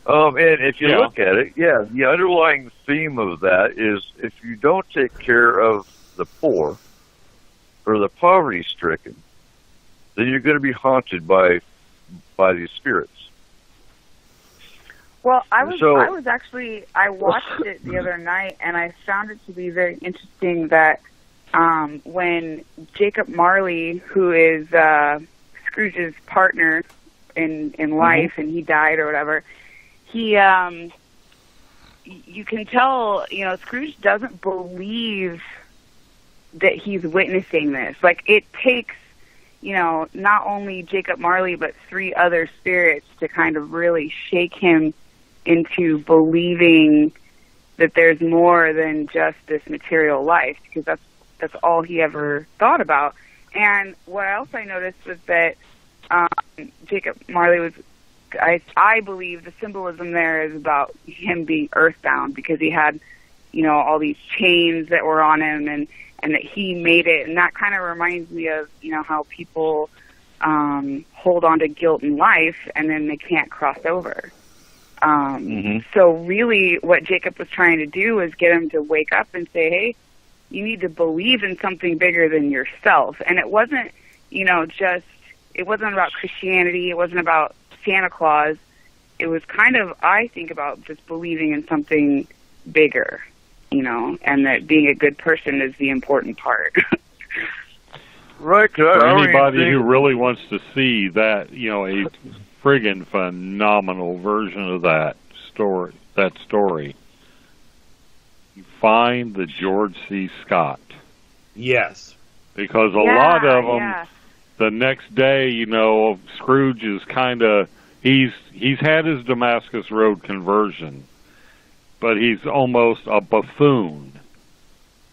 And if you look at it, the underlying theme of that is if you don't take care of the poor or the poverty-stricken, then you're going to be haunted by these spirits. Well, I watched it the other night, and I found it to be very interesting that when Jacob Marley, who is Scrooge's partner in life, and he died or whatever, you can tell, Scrooge doesn't believe that he's witnessing this. Like, it takes, not only Jacob Marley, but 3 other spirits to kind of really shake him into believing that there's more than just this material life, because that's all he ever thought about. And what else I noticed was that Jacob Marley was, I believe the symbolism there is about him being earthbound, because he had, all these chains that were on him, and that he made it. And that kind of reminds me of, how people hold on to guilt in life and then they can't cross over. So really what Jacob was trying to do was get him to wake up and say, hey, you need to believe in something bigger than yourself. And it wasn't, it wasn't about Christianity. It wasn't about Santa Claus. It was kind of, I think, about just believing in something bigger, and that being a good person is the important part. Right. For anybody who really wants to see that, a friggin' phenomenal version of that story, you find the George C. Scott. Yes. Because a lot of them, the next day, Scrooge is kind of, he's had his Damascus Road conversion, but he's almost a buffoon.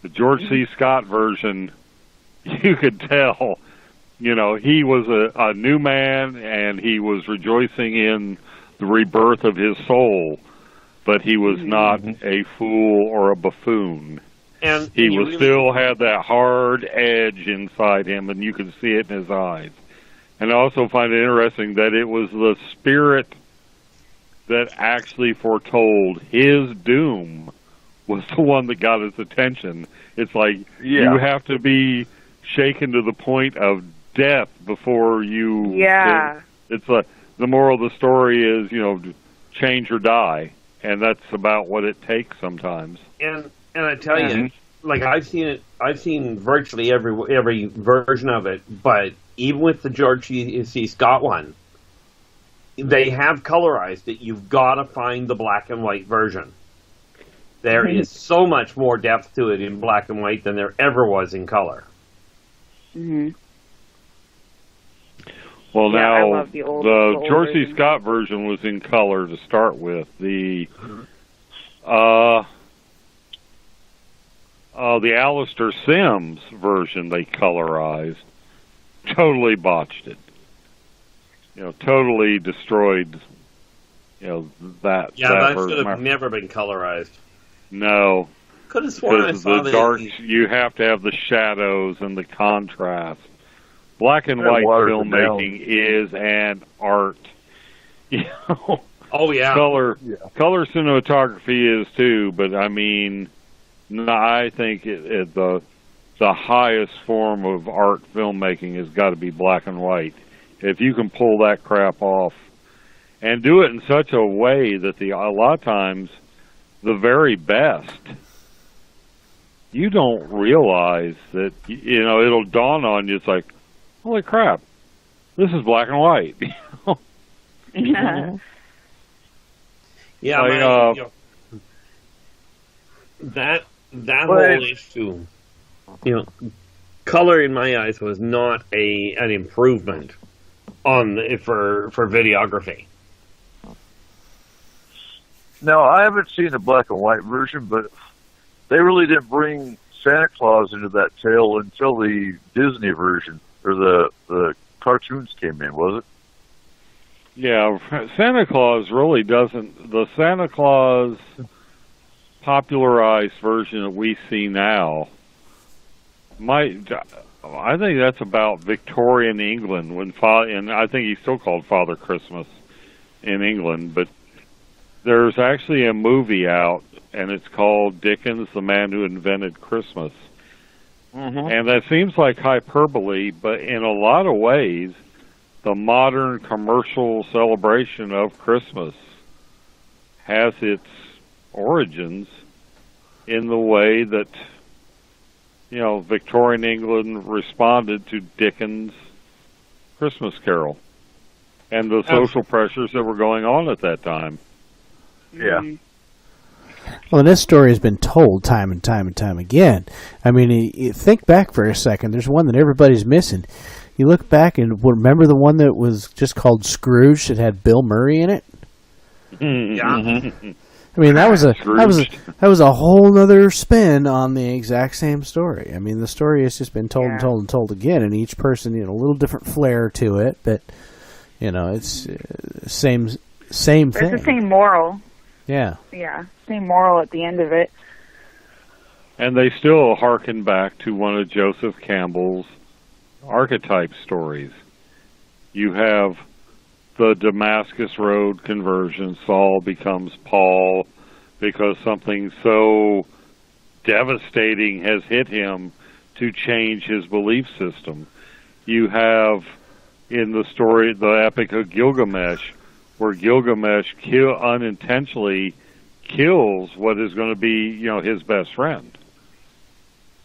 The George C. Scott version, you could tell, he was a new man, and he was rejoicing in the rebirth of his soul, but he was not a fool or a buffoon. And he still had that hard edge inside him, and you could see it in his eyes. And I also find it interesting that it was the spirit that actually foretold his doom was the one that got his attention. It's like, you have to be shaken to the point of death before you... Yeah. It's like, the moral of the story is, change or die. And that's about what it takes sometimes. And I tell you, like, I've seen virtually every version of it, but even with the George C. Scott one, they have colorized it. You've got to find the black and white version. There is so much more depth to it in black and white than there ever was in color. Well, now, the George C. Scott version was in color to start with. The Alistair Sims version they colorized totally botched it. Totally destroyed, that. Yeah, that should have never been colorized. No. Could have sworn I saw the dark, you have to have the shadows and the contrast. Black and white filmmaking is an art. Oh, yeah. Color cinematography is too, but I mean, I think the highest form of art filmmaking has got to be black and white. If you can pull that crap off and do it in such a way that a lot of times the very best, you don't realize that, it'll dawn on you. It's like, holy crap, this is black and white. Yeah, that whole issue, color in my eyes was not an improvement for videography. No, I haven't seen the black and white version, but they really didn't bring Santa Claus into that tale until the Disney version, or the cartoons came in, was it? Yeah, Santa Claus really doesn't. The Santa Claus popularized version that we see now, I think that's about Victorian England, and I think he's still called Father Christmas in England, but there's actually a movie out, and it's called Dickens, the Man Who Invented Christmas. And that seems like hyperbole, but in a lot of ways, the modern commercial celebration of Christmas has its origins in the way that, Victorian England responded to Dickens' Christmas Carol and the social pressures that were going on at that time. Yeah. Well, and this story has been told time and time and time again. I mean, you think back for a second. There's one that everybody's missing. You look back and remember the one that was just called Scrooge that had Bill Murray in it? Yeah. I mean, that was a whole nother spin on the exact same story. I mean, the story has just been told and told and told again, and each person, a little different flair to it, but it's same thing. It's the same moral. Yeah. Yeah, same moral at the end of it. And they still hearken back to one of Joseph Campbell's archetype stories. You have the Damascus Road conversion. Saul becomes Paul because something so devastating has hit him to change his belief system. You have in the story, the Epic of Gilgamesh, where Gilgamesh unintentionally kills what is going to be, his best friend.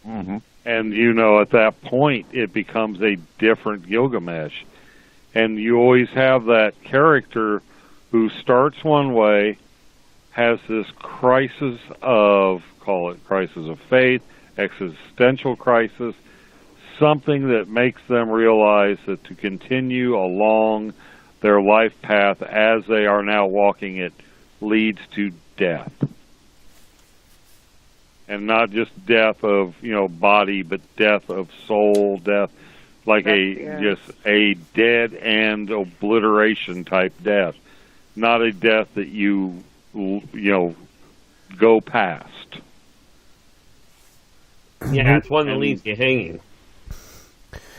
Mm-hmm. And, at that point, it becomes a different Gilgamesh. And you always have that character who starts one way, has this crisis of, call it crisis of faith, existential crisis, something that makes them realize that to continue along their life path as they are now walking it leads to death. And not just death of, body, but death of soul, death like just a dead end obliteration type death. Not a death that you go past. Yeah, it's one that leaves you hanging.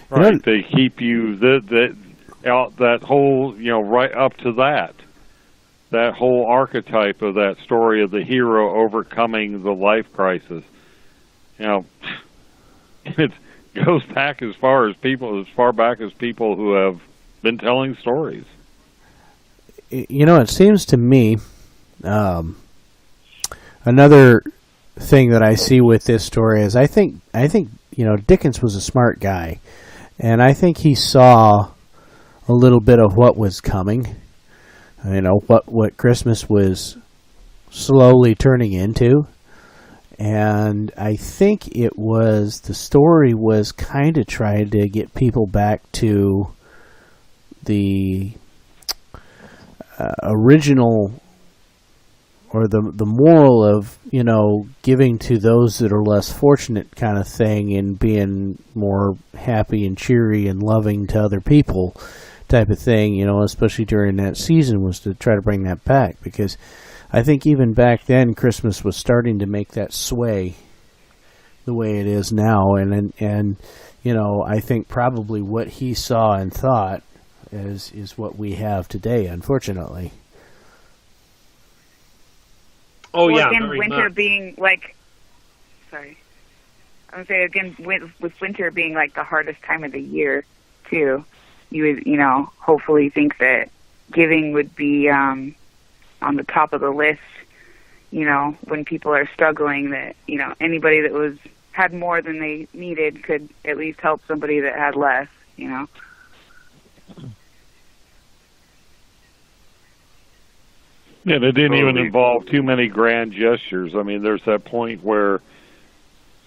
Right, they keep you that whole, right up to that whole archetype of that story of the hero overcoming the life crisis. It goes back as far back as people who have been telling stories. It seems to me, another thing that I see with this story is I think Dickens was a smart guy, and I think he saw a little bit of what was coming. What Christmas was slowly turning into. And I think the story was kind of trying to get people back to the original, or the moral of, giving to those that are less fortunate kind of thing, and being more happy and cheery and loving to other people type of thing, especially during that season, was to try to bring that back, because I think even back then Christmas was starting to make that sway the way it is now, and I think probably what he saw and thought is what we have today, unfortunately. Oh, well, yeah, again, very winter much. Being sorry, I would say again with winter being like the hardest time of the year too. You would, hopefully think that giving would be on the top of the list, when people are struggling, that, anybody that had more than they needed could at least help somebody that had less, Yeah, it didn't even involve too many grand gestures. I mean, there's that point where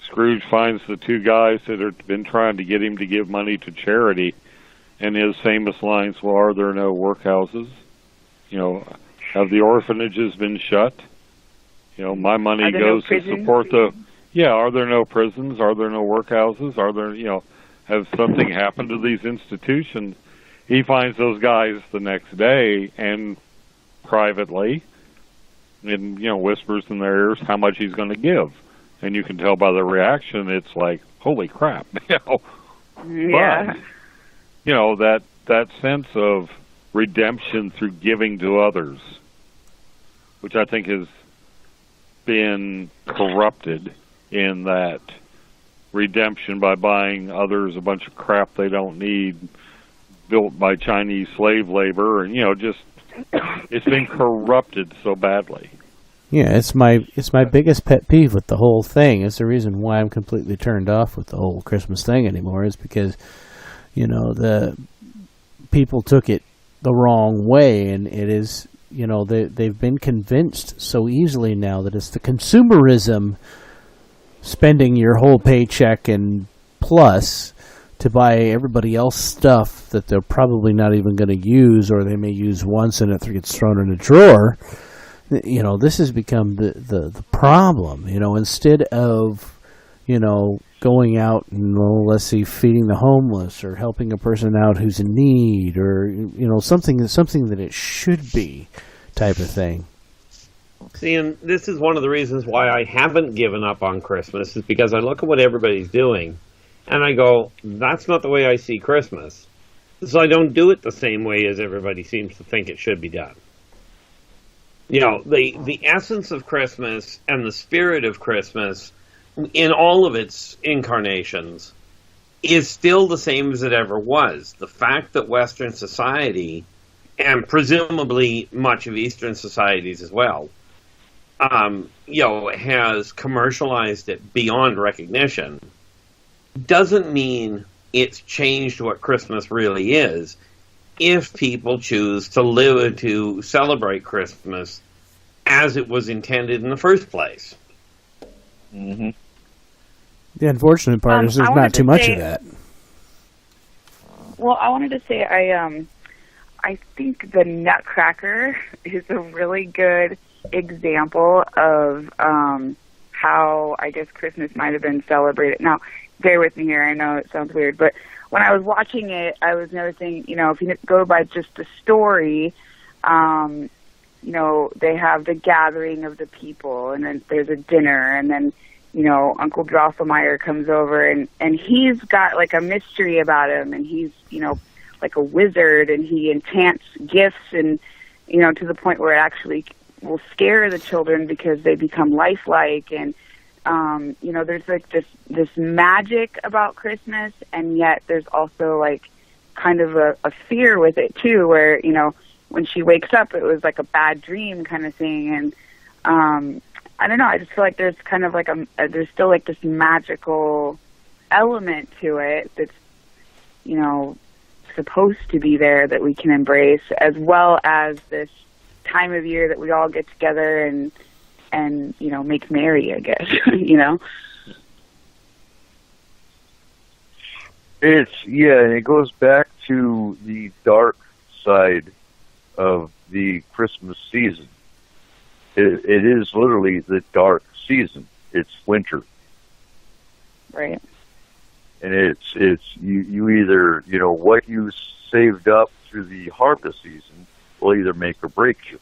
Scrooge finds the two guys that have been trying to get him to give money to charity, and his famous lines, well, are there no workhouses? Have the orphanages been shut? My money goes to support are there no prisons? Are there no workhouses? Are there, has something happened to these institutions? He finds those guys the next day and privately, and, whispers in their ears how much he's going to give. And you can tell by the reaction, it's like, holy crap. Yeah. But, that sense of redemption through giving to others, which I think has been corrupted in that redemption by buying others a bunch of crap they don't need, built by Chinese slave labor, and, just, it's been corrupted so badly. Yeah, it's my biggest pet peeve with the whole thing. It's the reason why I'm completely turned off with the whole Christmas thing anymore, is because, the people took it the wrong way, and it is, they've been convinced so easily now that it's the consumerism, spending your whole paycheck and plus to buy everybody else stuff that they're probably not even going to use, or they may use once and it gets thrown in a drawer. You know, this has become the problem. You know, instead of, you know, going out and, let's see, feeding the homeless or helping a person out who's in need, or, you know, something that it should be type of thing. See, and this is one of the reasons why I haven't given up on Christmas, is because I look at what everybody's doing, and I go, that's not the way I see Christmas. So I don't do it the same way as everybody seems to think it should be done. You know, the essence of Christmas and the spirit of Christmas, in all of its incarnations, is still the same as it ever was. The fact that Western society, and presumably much of Eastern societies as well, you know, has commercialized it beyond recognition, doesn't mean it's changed what Christmas really is. If people choose to celebrate Christmas as it was intended in the first place. Mm-hmm. The unfortunate part is there's not too much of that. Well, I wanted to say I think the Nutcracker is a really good example of how I guess Christmas might have been celebrated. Now, bear with me here. I know it sounds weird, but when I was watching it, I was noticing, you know, if you go by just the story, you know, they have the gathering of the people, and then there's a dinner, and then, you know, Uncle Drosselmeyer comes over, and he's got, like, a mystery about him, and he's, you know, like a wizard, and he enchants gifts, and, you know, to the point where it actually will scare the children because they become lifelike, and you know, there's like this magic about Christmas, and yet there's also like kind of a fear with it too, where, you know, when she wakes up, it was like a bad dream kind of thing, and I don't know, I just feel like there's kind of like there's still like this magical element to it that's, you know, supposed to be there that we can embrace, as well as this time of year that we all get together and you know, make merry, I guess. You know, and it goes back to the dark side of the Christmas season. It is literally the dark season. It's winter, right? And it's you either, you know, what you saved up through the harvest season will either make or break you.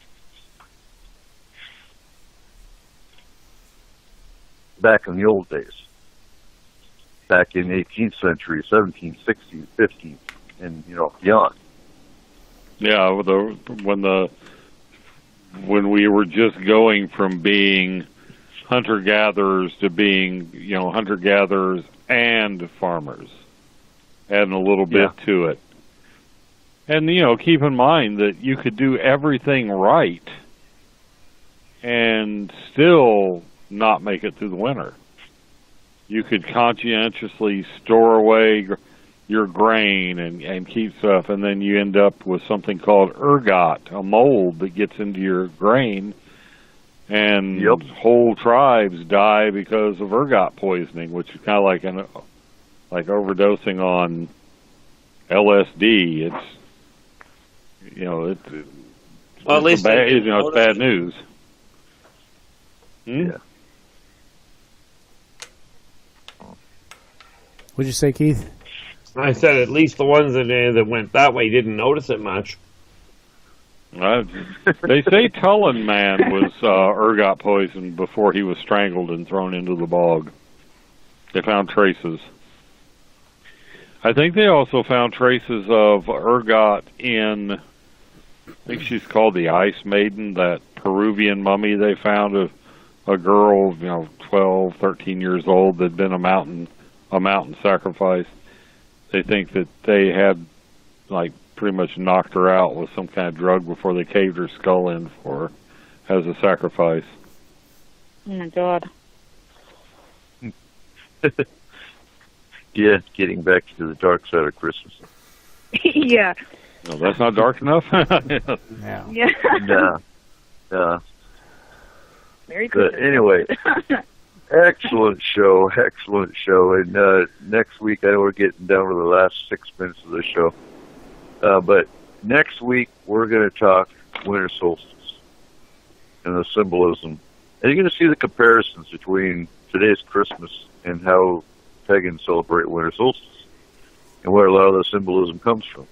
Back in the old days, back in the 18th century, 17th, 16th, 15th, and, you know, beyond. Yeah, when we were just going from being hunter-gatherers to being, you know, hunter-gatherers and farmers, adding a little bit to it. And, you know, keep in mind that you could do everything right and still not make it through the winter. You could conscientiously store away your grain and keep stuff, and then you end up with something called ergot, a mold that gets into your grain, and whole tribes die because of ergot poisoning, which is kind of like overdosing on LSD. It's, you know, well, at least bad, you know, it's bad news. Yeah. What'd you say, Keith? I said at least the ones that went that way didn't notice it much. They say Tullen Man was ergot poisoned before he was strangled and thrown into the bog. They found traces. I think they also found traces of ergot in, I think she's called the Ice Maiden, that Peruvian mummy they found of a girl, you know, 12, 13 years old that had been a mountain sacrifice. They think that they had, like, pretty much knocked her out with some kind of drug before they caved her skull in for her as a sacrifice. Oh my God. Yeah, getting back to the dark side of Christmas. Yeah. No, that's not dark enough. Yeah. Yeah. Nah. Merry Christmas. But anyway, Excellent show. And next week, I know we're getting down to the last 6 minutes of the show. But next week, we're going to talk winter solstice and the symbolism. And you're going to see the comparisons between today's Christmas and how pagans celebrate winter solstice and where a lot of the symbolism comes from.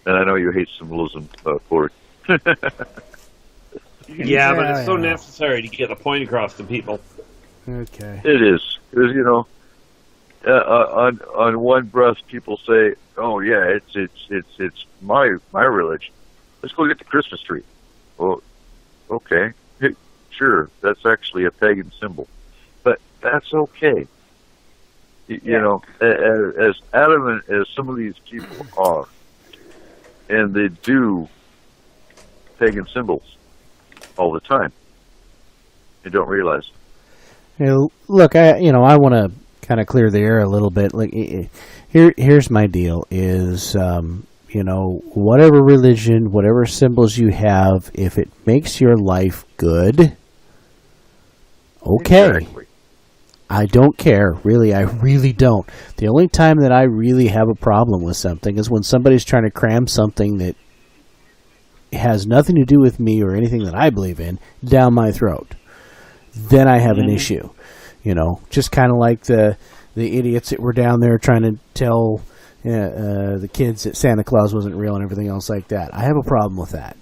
And I know you hate symbolism, Corey. Yeah, but it's so necessary to get a point across to people. Okay. It is. Because, you know, on one breath, people say, "Oh yeah, it's my religion. Let's go get the Christmas tree." Well, okay, sure, that's actually a pagan symbol, but that's okay. You know, as adamant as some of these people are, and they do pagan symbols all the time, they don't realize it. Hey, look, I want to kind of clear the air a little bit. Like, here's my deal: is whatever religion, whatever symbols you have, if it makes your life good, okay. Exactly. I don't care, really. I really don't. The only time that I really have a problem with something is when somebody's trying to cram something that has nothing to do with me or anything that I believe in down my throat. Then I have an issue. Just kind of like the idiots that were down there trying to tell the kids that Santa Claus wasn't real and everything else like that. I have a problem with that.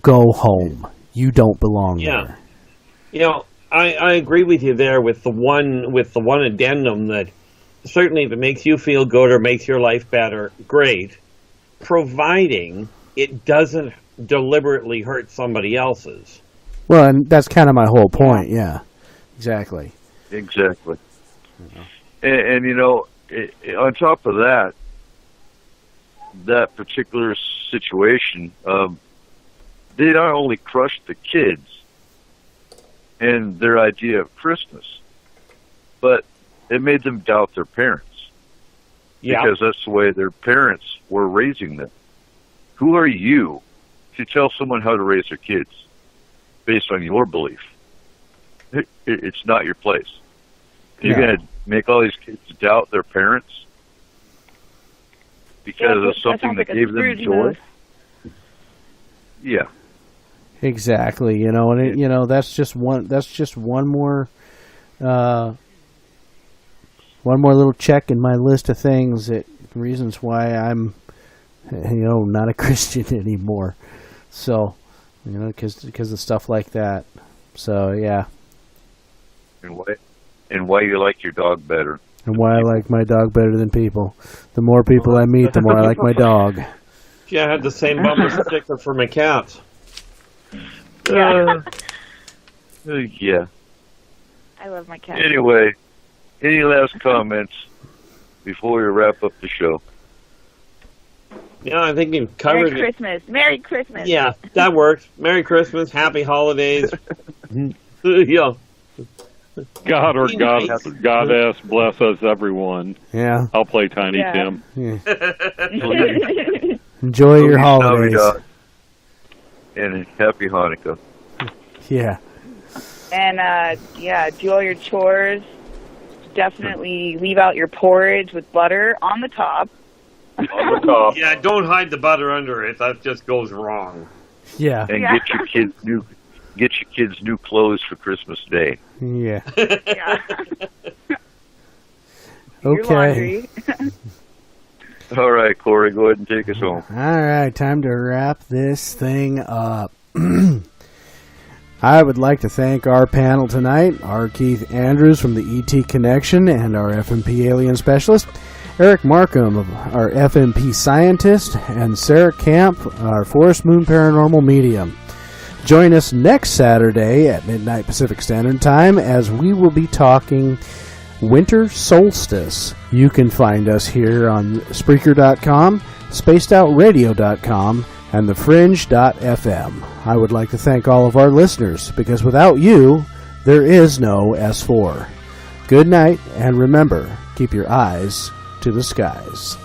Go home. You don't belong there. I agree with you there with the one addendum that certainly if it makes you feel good or makes your life better, great, providing it doesn't deliberately hurt somebody else's. Well, and that's kind of my whole point. Yeah, exactly. Exactly. And on top of that particular situation, they not only crushed the kids and their idea of Christmas, but it made them doubt their parents. Yeah. Because that's the way their parents were raising them. Who are you to tell someone how to raise their kids based on your belief? It's not your place. You're going to make all these kids doubt their parents because of something that gave them joy? Yeah. Exactly, and that's just one more little check in my list of things reasons why I'm not a Christian anymore. So, because of stuff like that. So, yeah. And why you like your dog better. And why I like my dog better than people. The more people I meet, the more I like my dog. Yeah, I had the same bumper sticker for my cats. Yeah. I love my cat. Anyway, any last comments before we wrap up the show? Yeah, I think you've covered Merry Christmas. Merry Christmas. Yeah, that works. Merry Christmas. Happy holidays. Yeah. God or Goddess bless us, everyone. Yeah. I'll play Tiny Tim. Yeah. Enjoy your holidays. And happy Hanukkah. Yeah. And, do all your chores. Definitely leave out your porridge with butter on the top. On the top. Yeah, don't hide the butter under it. That just goes wrong. Yeah. And get your kids new clothes for Christmas Day. Yeah. Yeah. Okay. All right, Corey, go ahead and take us home. All right, time to wrap this thing up. I would like to thank our panel tonight, R. Keith Andrews from the ET Connection and our FMP alien specialist, Eric Markham, our FMP scientist, and Sarah Camp, our Forest Moon Paranormal medium. Join us next Saturday at midnight Pacific Standard Time as we will be talking winter solstice. You can find us here on Spreaker.com, SpacedOutRadio.com, and TheFringe.fm. I would like to thank all of our listeners, because without you, there is no S4. Good night, and remember, keep your eyes to the skies.